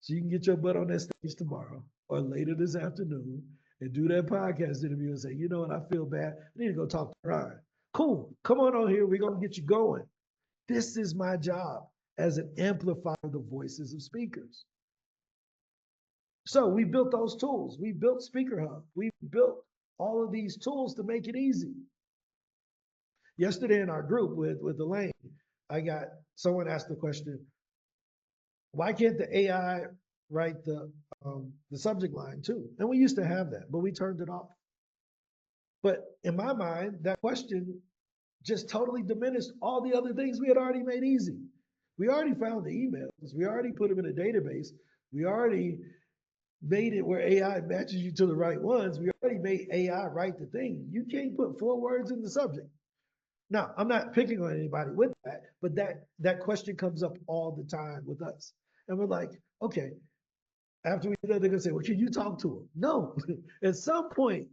So you can get your butt on that stage tomorrow or later this afternoon and do that podcast interview and say, you know what, I feel bad. I need to go talk to Ryan. Cool, come on here, we're gonna get you going. This is my job as an amplifier of the voices of speakers. So we built those tools. We built SpeakerHUB. We built all of these tools to make it easy. Yesterday in our group with Elaine, someone asked the question, why can't the AI write the subject line too? And we used to have that, but we turned it off. But in my mind, that question just totally diminished all the other things we had already made easy. We already found the emails. We already put them in a database. We already made it where AI matches you to the right ones. We already made AI write the thing. You can't put 4 words in the subject. Now, I'm not picking on anybody with that, but that question comes up all the time with us. And we're like, okay, after we do that, they're gonna say, well, can you talk to them? No, at some point,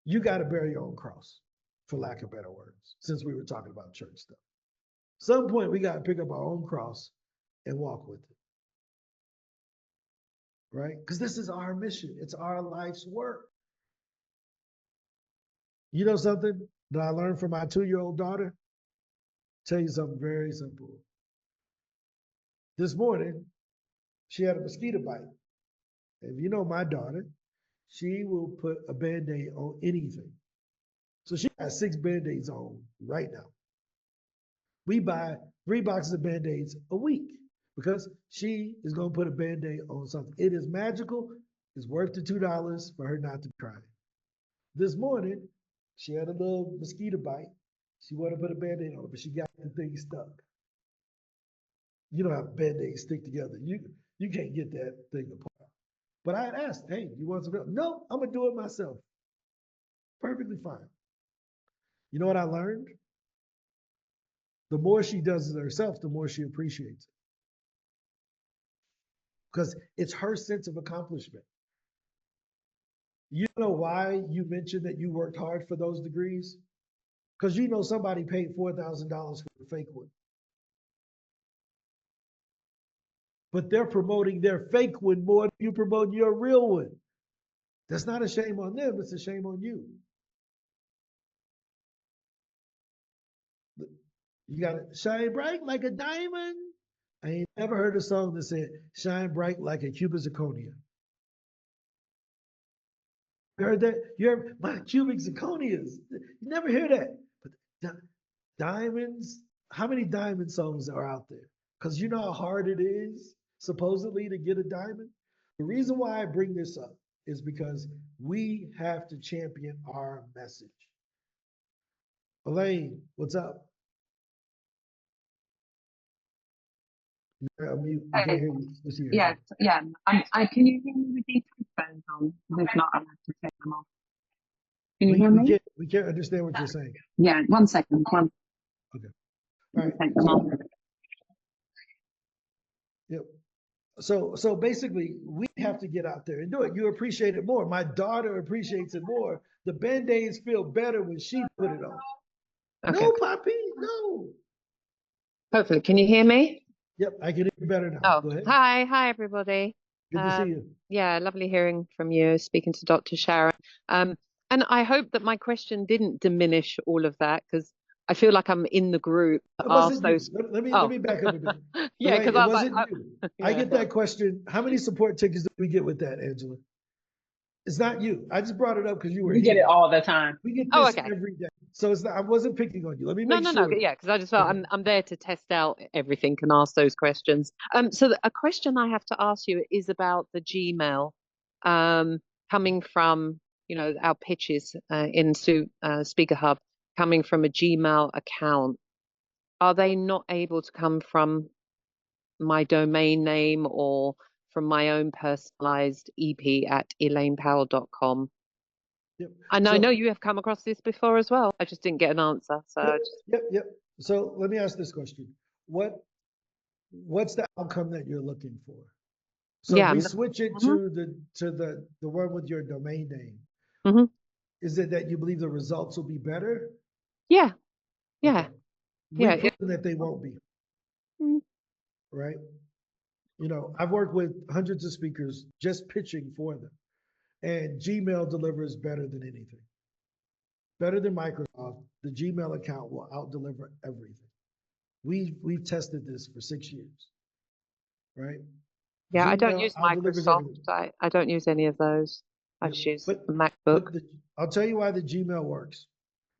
you gotta bear your own cross, for lack of better words, since we were talking about church stuff. Some point, we gotta pick up our own cross and walk with it, right? Because this is our mission. It's our life's work. You know something that I learned from my 2-year-old daughter? Tell you something very simple. This morning, she had a mosquito bite. If you know my daughter, she will put a Band-Aid on anything. So she has 6 Band-Aids on right now. We buy 3 boxes of Band-Aids a week because she is going to put a Band-Aid on something. It is magical. It's worth the $2 for her not to cry. This morning, she had a little mosquito bite. She wanted to put a Band-Aid on it, but she got the thing stuck. You know how Band-Aids stick together. You can't get that thing apart. But I had asked, hey, you want some help? No, I'm gonna do it myself. Perfectly fine. You know what I learned? The more she does it herself, the more she appreciates it. Because it's her sense of accomplishment. You know why you mentioned that you worked hard for those degrees? Because you know somebody paid $4,000 for the fake one. But they're promoting their fake one more than you promoting your real one. That's not a shame on them, it's a shame on you. You gotta shine bright like a diamond. I ain't never heard a song that said, shine bright like a cubic zirconia. You heard that? You heard my cubic zirconias. You never hear that. But diamonds, how many diamond songs are out there? Because you know how hard it is, supposedly, to get a diamond? The reason why I bring this up is because we have to champion our message. Elaine, what's up? You're on mute. We can't hear you. Let's hear you. Yeah. Can you hear me with these headphones on? There's not allowed to take them off. Can you hear me? We can't understand what you're saying. Yeah, 1 second. Okay. All right. Take them off. Yep. So basically, we have to get out there and do it. You appreciate it more. My daughter appreciates it more. The Band-Aids feel better when she put it on. Okay. No, Poppy, no. Hopefully, can you hear me? Yep, I can hear you better now. Oh, Go ahead. hi, everybody. Good to see you. Yeah, lovely hearing from you, speaking to Dr. Sharon. And I hope that my question didn't diminish all of that, because I feel like I'm in the group that It wasn't asked you. those. Let me back up a bit. Yeah, Right, because it I was like, wasn't you. I yeah. get that question. How many support tickets did we get with that, Angela? It's not you. I just brought it up because you were We get it here. all the time. We get Oh, this okay. every day. So it's not, I wasn't picking on you. Let me No, make no, sure. yeah, because I just felt Okay. I'm there to test out everything and ask those questions. So a question I have to ask you is about the Gmail, coming from, our pitches into SpeakerHUB, coming from a Gmail account. Are they not able to come from my domain name or from my own personalized ep@elainepowell.com? Yep. And I So know you have come across this before as well. I just didn't get an answer. So I yep. So let me ask this question. What's the outcome that you're looking for? So if yeah. we switch it Mhm. to the one with your domain name, Mhm. is it that you believe the results will be better? Yeah. Yeah. Okay. Yeah. We've proven that they won't be, Mm. right? I've worked with hundreds of speakers just pitching for them, and Gmail delivers better than anything. Better than Microsoft, the Gmail account will out-deliver everything. We've tested this for 6 years, right? Yeah. I don't Gmail use out-delivers Microsoft. everything. I don't use any of those. I Yep. just use But a MacBook. I'll tell you why the Gmail works.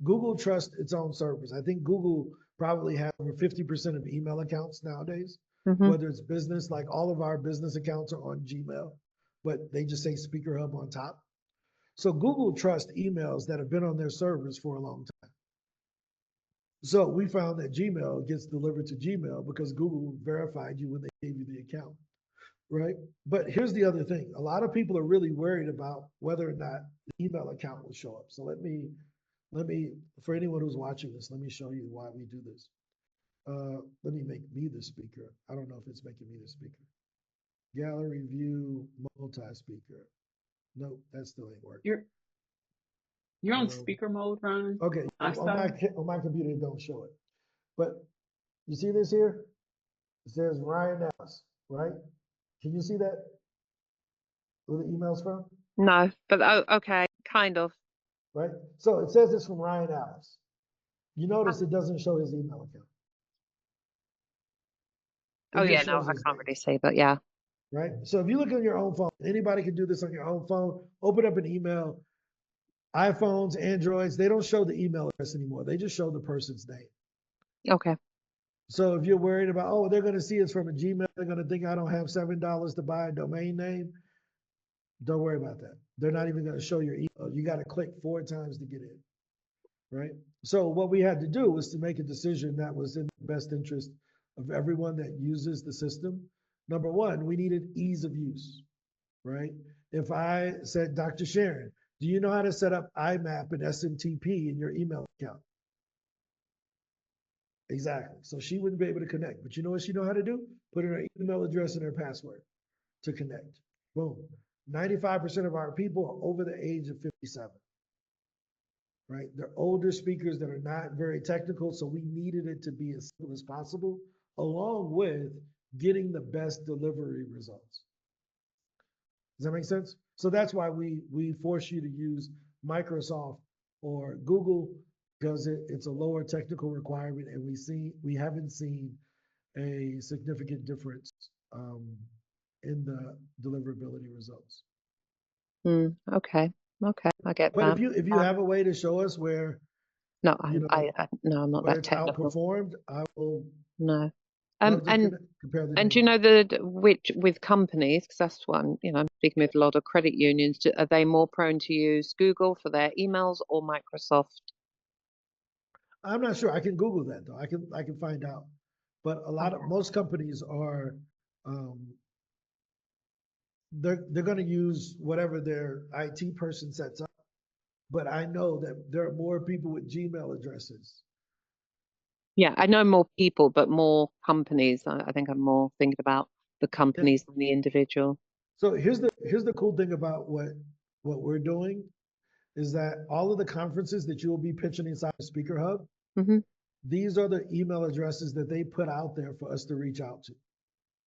Google trusts its own servers. I think Google probably has over 50% of email accounts nowadays, Mhm. whether it's business, like all of our business accounts are on Gmail, but they just say SpeakerHUB on top. So Google trusts emails that have been on their servers for a long time. So we found that Gmail gets delivered to Gmail because Google verified you when they gave you the account, right? But here's the other thing. A lot of people are really worried about whether or not the email account will show up. So let me, for anyone who's watching this, let me show you why we do this. Let me make me the speaker. I don't know if it's making me the speaker. Gallery view, multi-speaker. Nope, that still ain't working. You're on speaker mode, Ron. Okay, on my computer it don't show it. But you see this here? It says Ryan Ellis, right? Can you see that? Where the email's from? No, but okay, kind of. Right? So it says it's from Ryan Ellis. You notice it doesn't show his email account. Oh It yeah, just no, shows I his can't name, really see, but yeah. right? So if you look on your own phone, anybody can do this on your own phone. Open up an email. iPhones, Androids, they don't show the email address anymore. They just show the person's name. Okay. So if you're worried about, oh, they're going to see it's from a Gmail, they're going to think I don't have $7 to buy a domain name. Don't worry about that. They're not even going to show your email. You got to click 4 times to get in, right? So what we had to do was to make a decision that was in the best interest of everyone that uses the system. Number one, we needed ease of use, right? If I said, Dr. Sharon, do you know how to set up IMAP and SMTP in your email account? Exactly. So she wouldn't be able to connect. But you know what she know how to do? Put in her email address and her password to connect. Boom. 95% of our people are over the age of 57. Right? They're older speakers that are not very technical, so we needed it to be as simple as possible, along with getting the best delivery results. Does that make sense? So that's why we force you to use Microsoft or Google, because it's a lower technical requirement, and we haven't seen a significant difference in the deliverability results. Okay. Okay, I get But that. if you have a way to show us where No, no, I'm not where that it's technical. outperformed, I will No. love to And compare the do data. you know which with companies, because that's what I'm speaking with a lot of credit unions, are they more prone to use Google for their emails or Microsoft? I'm not sure. I can Google that though. I can find out. But most companies are they're going to use whatever their IT person sets up. But I know that there are more people with Gmail addresses. Yeah, I know more people, but more companies. I think I'm more thinking about the companies and the individual. So here's the cool thing about what we're doing is that all of the conferences that you will be pitching inside of SpeakerHUB, Mm-hmm. these are the email addresses that they put out there for us to reach out to.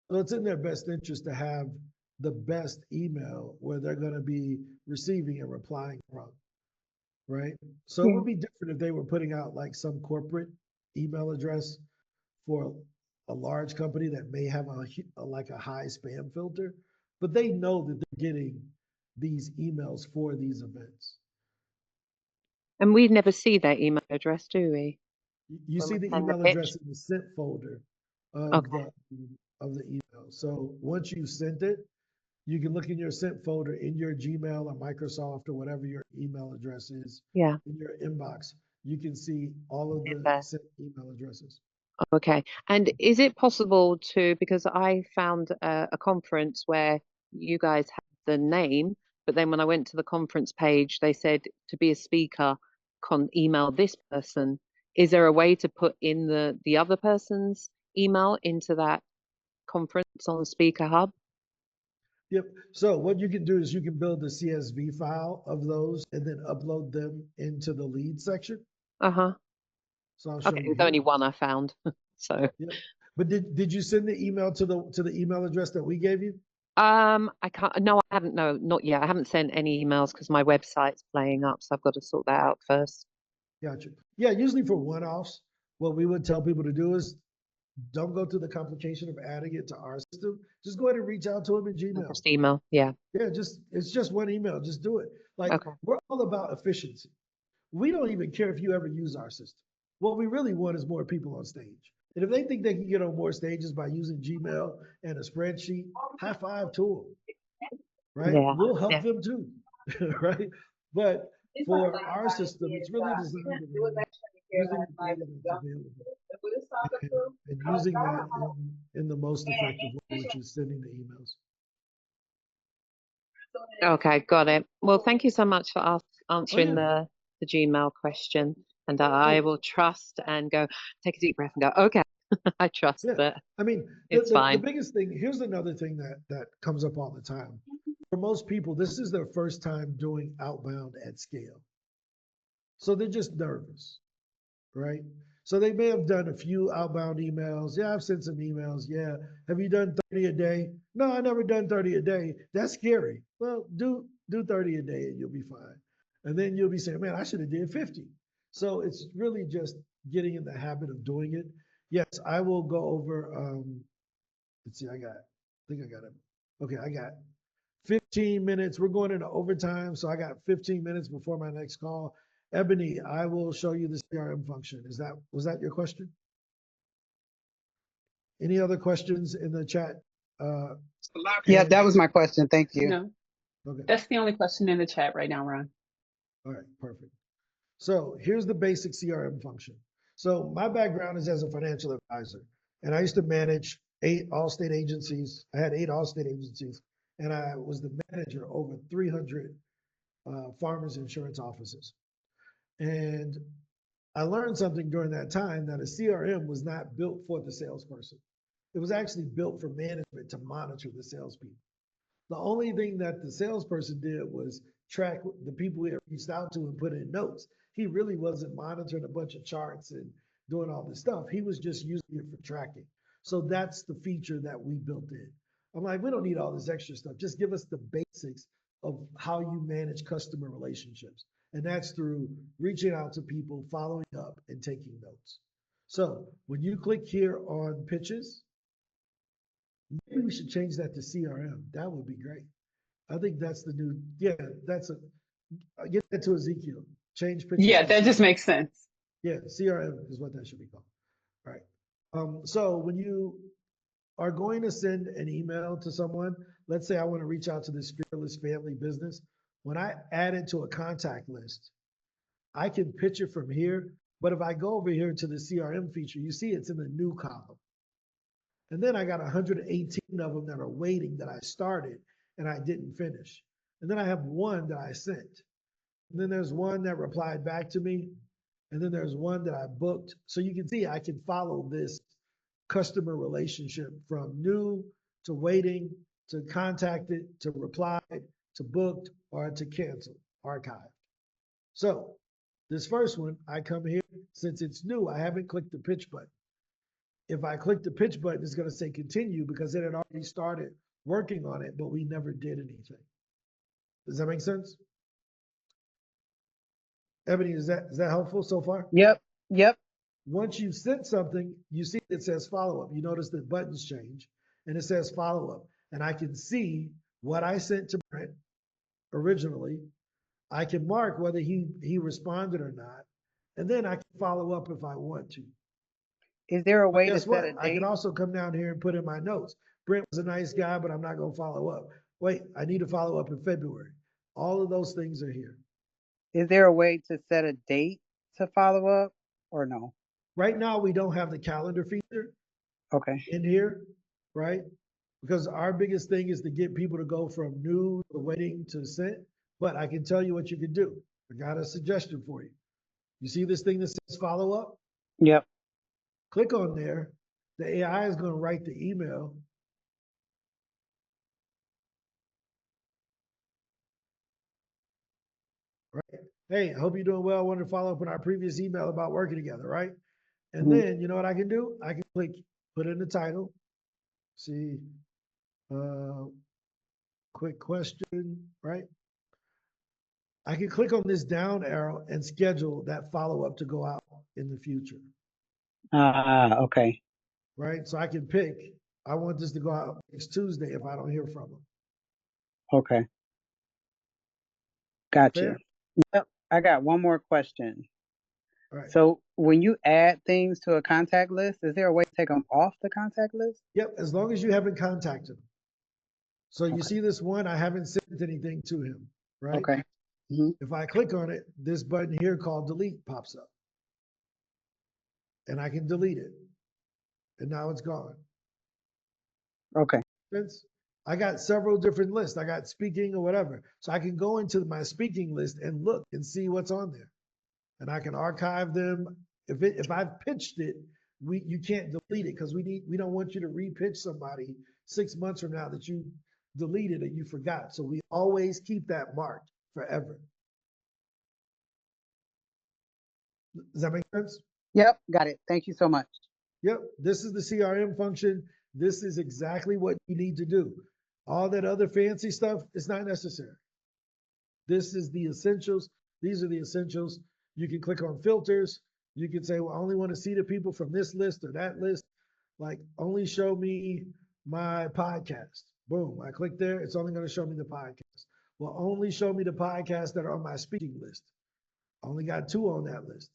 So it's in their best interest to have the best email where they're going to be receiving and replying from, right? So it would be different if they were putting out like some corporate email address for a large company that may have like a high spam filter, but they know that they're getting these emails for these events. And we never see their email address, do we? You When see we the send the email pitch? address in the sent folder of Okay. the email. So once you sent it, you can look in your sent folder in your Gmail or Microsoft or whatever your email address is Yeah. in your inbox. You can see all of the There. sent email addresses. Okay. And is it possible to, because I found a conference where you guys had the name, but then when I went to the conference page, they said to be a speaker, email this person. Is there a way to put in the other person's email into that conference on SpeakerHUB? Yep. So what you can do is you can build a CSV file of those and then upload them into the lead section. Uh-huh. So I'll show Okay, you there's here. only one I found. So Yep. But did you send the email to the email address that we gave you? I can't, no, I haven't, no, not yet. I haven't sent any emails because my website's playing up, so I've got to sort that out first. Gotcha. Yeah, usually for one-offs, what we would tell people to do is don't go through the complication of adding it to our system. Just go ahead and reach out to them in Gmail. Just email, yeah. Yeah, it's just one email. Just do it. Like Okay. we're all about efficiency. We don't even care if you ever use our system. What we really want is more people on stage. And if they think they can get on more stages by using Gmail and a spreadsheet, high five to them, right? Yeah. We'll help Yeah. them too, right? But for our system, it's really designed around using the data that's available and using that in the most effective way, which is sending the emails. Okay, got it. Well, thank you so much for answering yeah. the Gmail question. And I will trust and go, take a deep breath and go, okay, I trust Yeah. that I mean, it's the fine. biggest thing, here's another thing that comes up all the time. For most people, this is their first time doing outbound at scale. So they're just nervous, right? So they may have done a few outbound emails. Yeah, I've sent some emails. Yeah. Have you done 30 a day? No, I never done 30 a day. That's scary. Well, do 30 a day and you'll be fine. And then you'll be saying, man, I should have did 50. So it's really just getting in the habit of doing it. Yes, I will go over, let's see, I think I got it. Okay, I got 15 minutes. We're going into overtime, so I got 15 minutes before my next call. Ebony, I will show you the CRM function. Was that your question? Any other questions in the chat? Yeah, that was my question. Thank you. No, Okay. that's the only question in the chat right now, Ron. All right, perfect. So here's the basic CRM function. So my background is as a financial advisor, and I used to manage 8 Allstate agencies. I had 8 Allstate agencies, and I was the manager over 300 farmers insurance offices. And I learned something during that time that a CRM was not built for the salesperson. It was actually built for management to monitor the salespeople. The only thing that the salesperson did was track the people he had reached out to and put in notes. He really wasn't monitoring a bunch of charts and doing all this stuff. He was just using it for tracking. So that's the feature that we built in. I'm like, we don't need all this extra stuff. Just give us the basics of how you manage customer relationships. And that's through reaching out to people, following up, and taking notes. So when you click here on pitches, maybe we should change that to CRM. That would be great. I think that's the new, get that to Ezekiel. Change pitches. Yeah, that just makes sense. Yeah, CRM is what that should be called. All right. So when you are going to send an email to someone, let's say I want to reach out to this fearless family business. When I add it to a contact list, I can pitch it from here. But if I go over here to the CRM feature, you see it's in the new column. And then I got 118 of them that are waiting that I started and I didn't finish. And then I have one that I sent. And then there's one that replied back to me. And then there's one that I booked. So you can see I can follow this customer relationship from new to waiting, to contacted, to replied, to booked, or to canceled, archived. So this first one, I come here, since it's new, I haven't clicked the pitch button. If I click the pitch button, it's going to say continue because it had already started working on it, but we never did anything. Does that make sense? Ebony, is that helpful so far? Yep. Yep. Once you've sent something, you see it says follow up. You notice the buttons change and it says follow up. And I can see what I sent to Brent originally. I can mark whether he responded or not. And then I can follow up if I want to. Is there a But way to guess set what? a I date? can also come down here and put in my notes. Brent was a nice guy, but I'm not going to follow up. Wait, I need to follow up in February. All of those things are here. Is there a way to set a date to follow up or no? Right now, we don't have the calendar feature Okay. in here, right? Because our biggest thing is to get people to go from new to waiting to sent. But I can tell you what you can do. I got a suggestion for you. You see this thing that says follow up? Yep. Click on there. The AI is going to write the email. Right? Hey, I hope you're doing well. I wanted to follow up on our previous email about working together, right? And then you know what I can do? I can click, put in the title. See, quick question, right? I can click on this down arrow and schedule that follow-up to go out in the future, Okay. right? So I can pick, I want this to go out next Tuesday if I don't hear from them. Okay. Got you. Fair? Yep. I got one more question. All right. So when you add things to a contact list, is there a way to take them off the contact list? Yep, as long as you haven't contacted them. So you Okay. see this one, I haven't sent anything to him, right? Okay. If I click on it, this button here called delete pops up. And I can delete it. And now it's gone. Okay. Since I got several different lists. I got speaking or whatever. So I can go into my speaking list and look and see what's on there. And I can archive them. If I've pitched it, you can't delete it because we don't want you to repitch somebody 6 months from now that you deleted and you forgot. So we always keep that marked forever. Does that make sense? Yep. Got it. Thank you so much. Yep. This is the CRM function. This is exactly what you need to do. All that other fancy stuff is not necessary. This is the essentials. These are the essentials. You can click on filters. You can say, well, I only want to see the people from this list or that list. Like, only show me my podcast. Boom. I click there. It's only going to show me the podcast. Well, only show me the podcasts that are on my speaking list. I only got 2 on that list.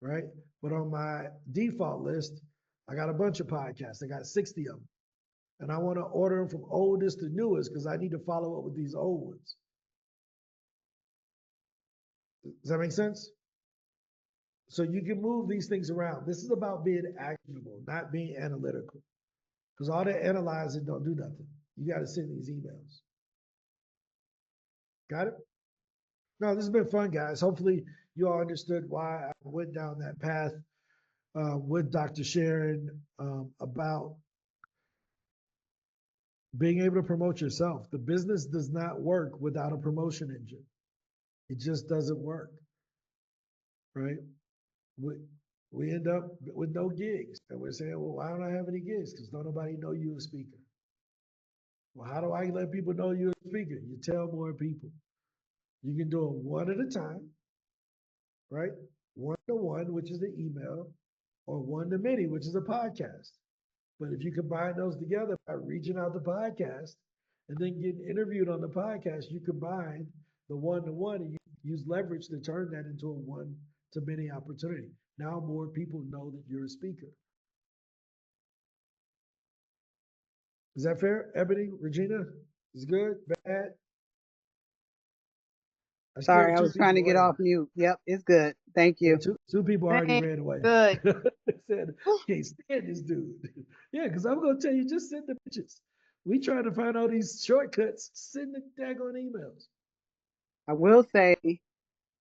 Right? But on my default list, I got a bunch of podcasts. I got 60 of them. And I want to order them from oldest to newest because I need to follow up with these old ones. Does that make sense? So you can move these things around. This is about being actionable, not being analytical. Because all that analyzing don't do nothing. You got to send these emails. Got it? No, this has been fun, guys. Hopefully you all understood why I went down that path with Dr. Sharon about being able to promote yourself. The business does not work without a promotion engine. It just doesn't work, right? We end up with no gigs. And we're saying, well, why don't I have any gigs? Because don't nobody know you're a speaker. Well, how do I let people know you're a speaker? You tell more people. You can do them one at a time, right? One-to-one, which is the email, or one-to-many, which is a podcast. But if you combine those together by reaching out the podcast and then getting interviewed on the podcast, you combine the one-to-one and you use leverage to turn that into a one-to-many opportunity. Now more people know that you're a speaker. Is that fair? Ebony, Regina, is good, bad? Sorry, I was trying to get off mute. Yep, it's good. Thank you. Two people already Thanks. ran away. Good. They said, can't stand this dude. Yeah, because I'm going to tell you, just send the pitches. We trying to find all these shortcuts. Send the daggone emails. I will say,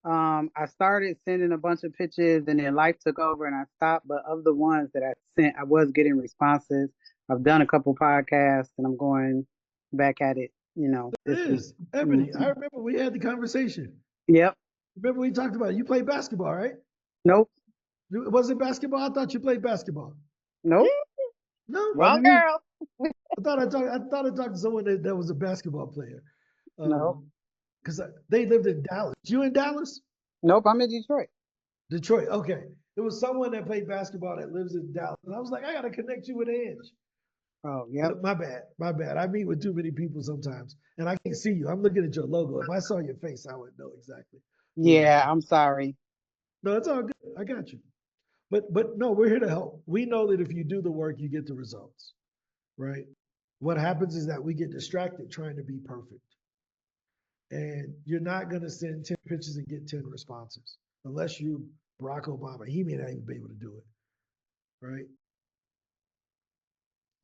I started sending a bunch of pitches and then life took over and I stopped. But of the ones that I sent, I was getting responses. I've done a couple podcasts and I'm going back at it, It this week. is. Ebony, I Mhm. remember we had the conversation. Yep. Remember we talked about it. You play basketball, right? Nope. Was it basketball? I thought you played basketball. Nope. No? Wrong Wasn't me. girl. I thought I talked to someone that was a basketball player. Nope. Because they lived in Dallas. You in Dallas? Nope. I'm in Detroit. Detroit. Okay. It was someone that played basketball that lives in Dallas. And I was like, I gotta connect you with Ange. Oh, yep. My bad. My bad. I meet with too many people sometimes. And I can't see you. I'm looking at your logo. If I saw your face, I would know exactly who it Yeah, was. I'm sorry. No, it's all good. I got you. But no, we're here to help. We know that if you do the work, you get the results, right? What happens is that we get distracted trying to be perfect. And you're not going to send 10 pictures and get 10 responses unless you Barack Obama. He may not even be able to do it, right?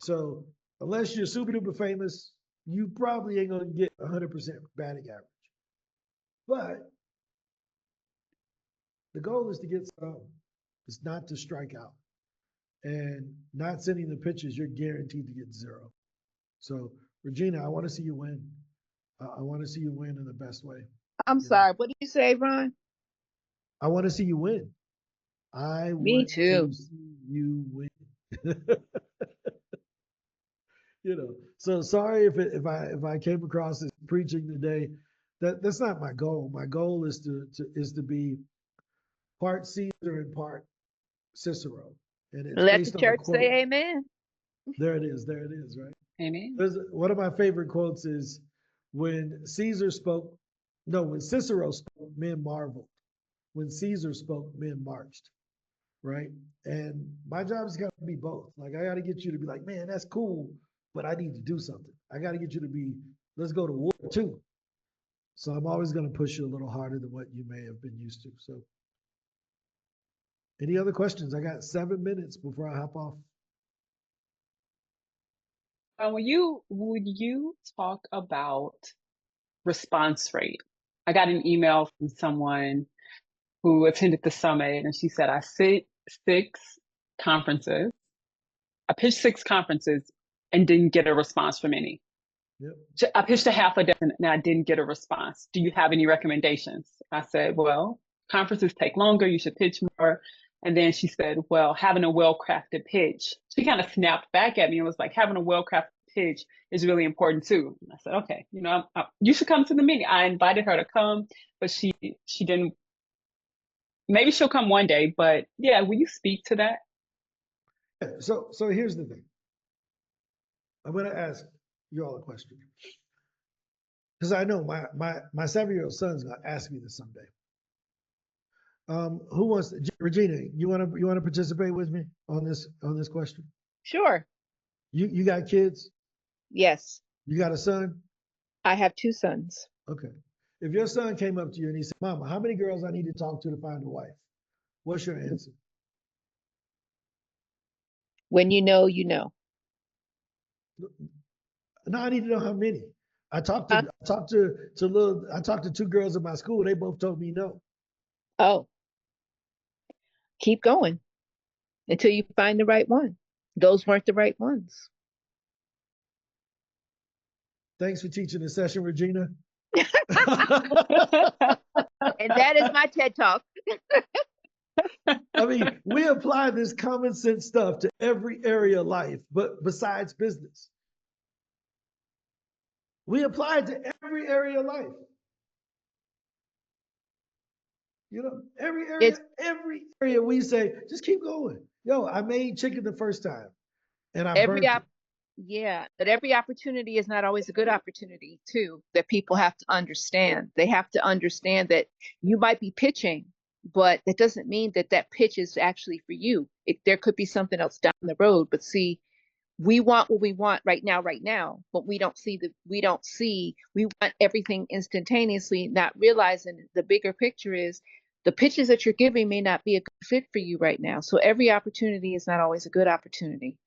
So unless you're super duper famous, you probably ain't going to get 100% batting average. But the goal is to get some. It's not to strike out. And not sending the pictures, you're guaranteed to get zero. So Regina, I want to see you win. I want to see you win in the best way. I'm You know, sorry. What did you say, Ron? I want to see you win. I Me want too. to see you win. So sorry if I came across as preaching today. That's not my goal. My goal is to be part Caesar and part Cicero, and it's Let the based on a church quote. say amen. There it is. There it is. Right. Amen. One of my favorite quotes is when Caesar spoke. No, when Cicero spoke, men marveled. When Caesar spoke, men marched. Right. And my job is got to be both. Like I got to get you to be like, man, that's cool, but I need to do something. I got to get you to be, let's go to war too. So I'm always going to push you a little harder than what you may have been used to. So, any other questions? I got 7 minutes before I hop off. Would you talk about response rate? I got an email from someone who attended the summit, and she said, I sit 6 conferences. I pitched 6 conferences and didn't get a response from any. Yep. I pitched a half a dozen and I didn't get a response. Do you have any recommendations? I said, well, conferences take longer. You should pitch more. And then she said, well, having a well-crafted pitch. She kind of snapped back at me and was like, having a well-crafted pitch is really important too. And I said, okay, you should come to the meeting. I invited her to come, but she didn't. Maybe she'll come one day, but yeah, will you speak to that? Yeah, so here's the thing. I'm going to ask you all a question because I know my 7-year-old son's going to ask me this someday. Who wants to, Regina? You want to participate with me on this question? Sure. You got kids? Yes. You got a son? I have 2 sons. Okay. If your son came up to you and he said, Mama, how many girls I need to talk to find a wife? What's your answer? When you know, you know. No, I need to know how many. I talked to 2 girls in my school. They both told me no. Oh, keep going until you find the right one. Those weren't the right ones. Thanks for teaching the session, Regina. And that is my TED Talk. I mean, we apply this common sense stuff to every area of life, but besides business. We apply it to every area of life. Every area we say, just keep going. Yo, I made chicken the first time and I burnt it. Yeah, but every opportunity is not always a good opportunity too, that people have to understand. They have to understand that you might be pitching, but that doesn't mean that pitch is actually for you. There could be something else down the road, but see, we want what we want right now, but we want everything instantaneously, not realizing the bigger picture is the pitches that you're giving may not be a good fit for you right now. So every opportunity is not always a good opportunity.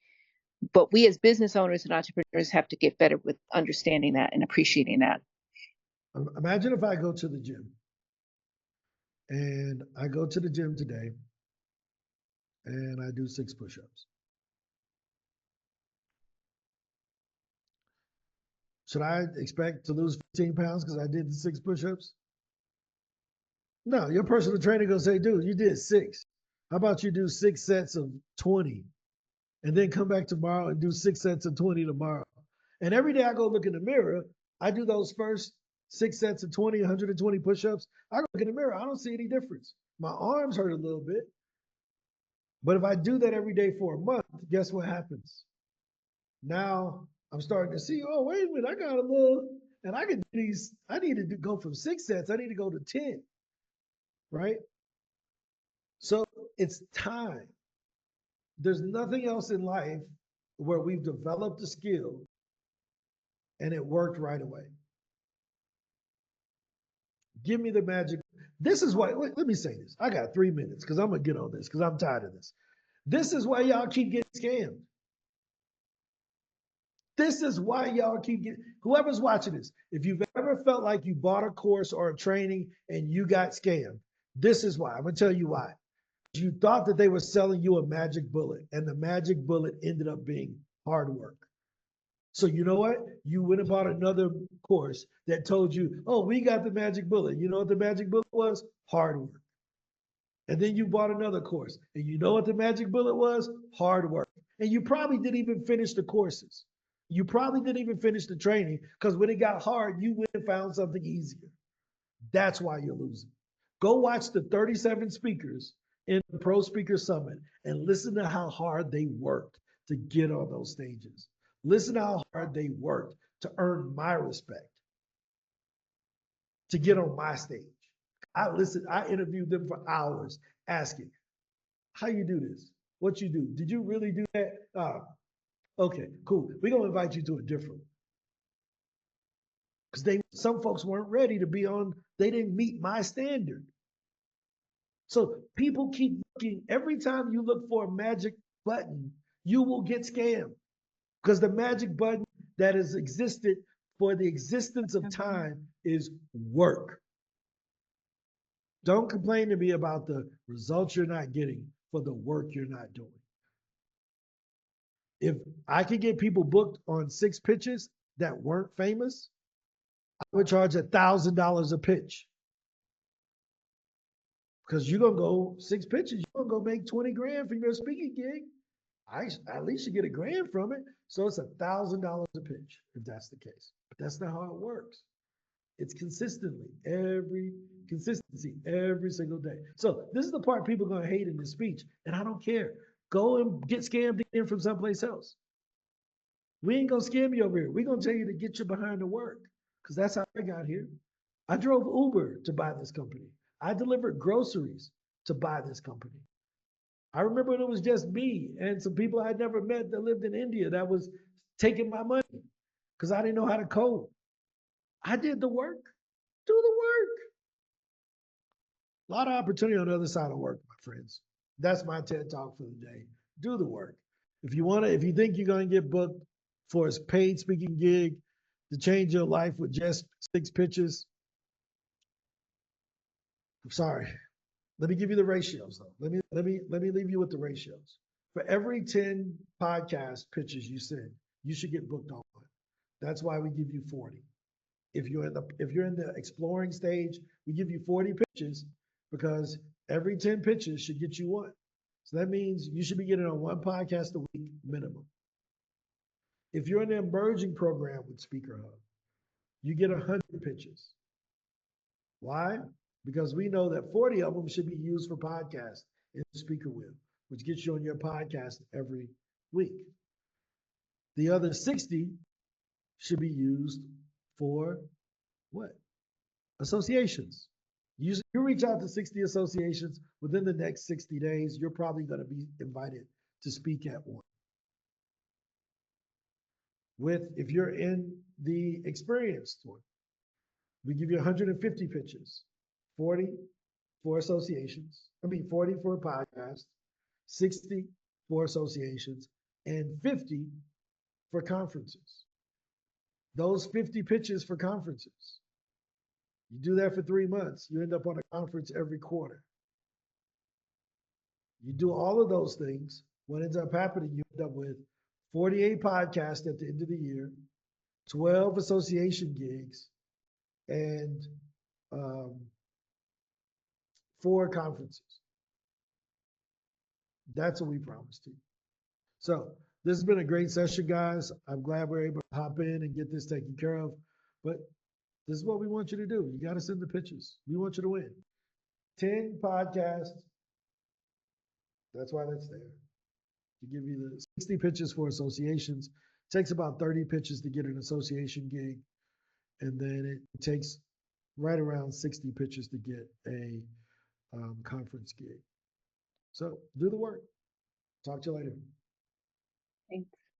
But we as business owners and entrepreneurs have to get better with understanding that and appreciating that. Imagine if I go to the gym and I go to the gym today and I do 6 push-ups. Should I expect to lose 15 pounds because I did the 6 push-ups? No, your personal trainer gonna say, dude, you did 6. How about you do 6 sets of 20 and then come back tomorrow and do 6 sets of 20 tomorrow? And every day I go look in the mirror, I do those first 6 sets of 20, 120 push-ups. I go look in the mirror, I don't see any difference. My arms hurt a little bit. But if I do that every day for a month, guess what happens? Now I'm starting to see, oh, wait a minute, I got a little, and I can do these, I need to go from 6 sets, I need to go to 10, right? So it's time. There's nothing else in life where we've developed a skill and it worked right away. Give me the magic. This is why, let me say this. I got 3 minutes because I'm going to get on this because I'm tired of this. This is why y'all keep getting scammed. This is why y'all keep getting, whoever's watching this, if you've ever felt like you bought a course or a training and you got scammed, this is why. I'm going to tell you why. You thought that they were selling you a magic bullet, and the magic bullet ended up being hard work. So you know what? You went and bought another course that told you, oh, we got the magic bullet. You know what the magic bullet was? Hard work. And then you bought another course, and you know what the magic bullet was? Hard work. And you probably didn't even finish the courses. You probably didn't even finish the training because when it got hard, you went and found something easier. That's why you're losing. Go watch the 37 speakers in the Pro Speaker Summit and listen to how hard they worked to get on those stages. Listen to how hard they worked to earn my respect, to get on my stage. I interviewed them for hours asking, how you do this? What you do? Did you really do that? Okay, cool. We're gonna invite you to a different one. Because some folks weren't ready to be on, they didn't meet my standard. So people keep looking, every time you look for a magic button, you will get scammed. Because the magic button that has existed for the existence of time is work. Don't complain to me about the results you're not getting for the work you're not doing. If I could get people booked on 6 pitches that weren't famous, I would charge $1,000 a pitch. Because you're gonna go 6 pitches, you're gonna go make 20 grand from your speaking gig. At least you get $1,000 from it. So it's $1,000 a pitch, if that's the case. But that's not how it works. It's consistency every single day. So this is the part people are gonna hate in this speech, and I don't care. Go and get scammed in from someplace else. We ain't gonna scam you over here. We're gonna tell you to get you behind the work, because that's how I got here. I drove Uber to buy this company. I delivered groceries to buy this company. I remember when it was just me and some people I'd never met that lived in India that was taking my money because I didn't know how to code. I did the work. Do the work. A lot of opportunity on the other side of work, my friends. That's my TED Talk for the day. Do the work. If you think you're going to get booked for a paid speaking gig to change your life with just 6 pitches, I'm sorry. Let me give you the ratios though. Let me leave you with the ratios. For every 10 podcast pitches you send, you should get booked on one. That's why we give you 40. If you're in the exploring stage, we give you 40 pitches because every 10 pitches should get you one. So that means you should be getting on 1 podcast a week minimum. If you're in the emerging program with SpeakerHUB, you get 100 pitches. Why? Because we know that 40 of them should be used for podcasts in SpeakerWheel, which gets you on your podcast every week. The other 60 should be used for what? Associations. You reach out to 60 associations within the next 60 days, you're probably going to be invited to speak at one. If you're in the experienced one, we give you 150 pitches, 40 for associations, 40 for a podcast, 60 for associations, and 50 for conferences. Those 50 pitches for conferences, you do that for 3 months, you end up on a conference every quarter. You do all of those things, what ends up happening, you end up with 48 podcasts at the end of the year, 12 association gigs, and 4 conferences. That's what we promised you. So this has been a great session, guys. I'm glad we're able to hop in and get this taken care of. But this is what we want you to do. You got to send the pitches. We want you to win. 10 podcasts. That's why that's there. To give you the 60 pitches for associations. It takes about 30 pitches to get an association gig. And then it takes right around 60 pitches to get a conference gig. So do the work. Talk to you later. Thanks.